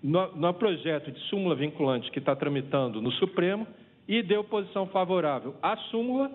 no projeto de súmula vinculante que está tramitando no Supremo e deu posição favorável à súmula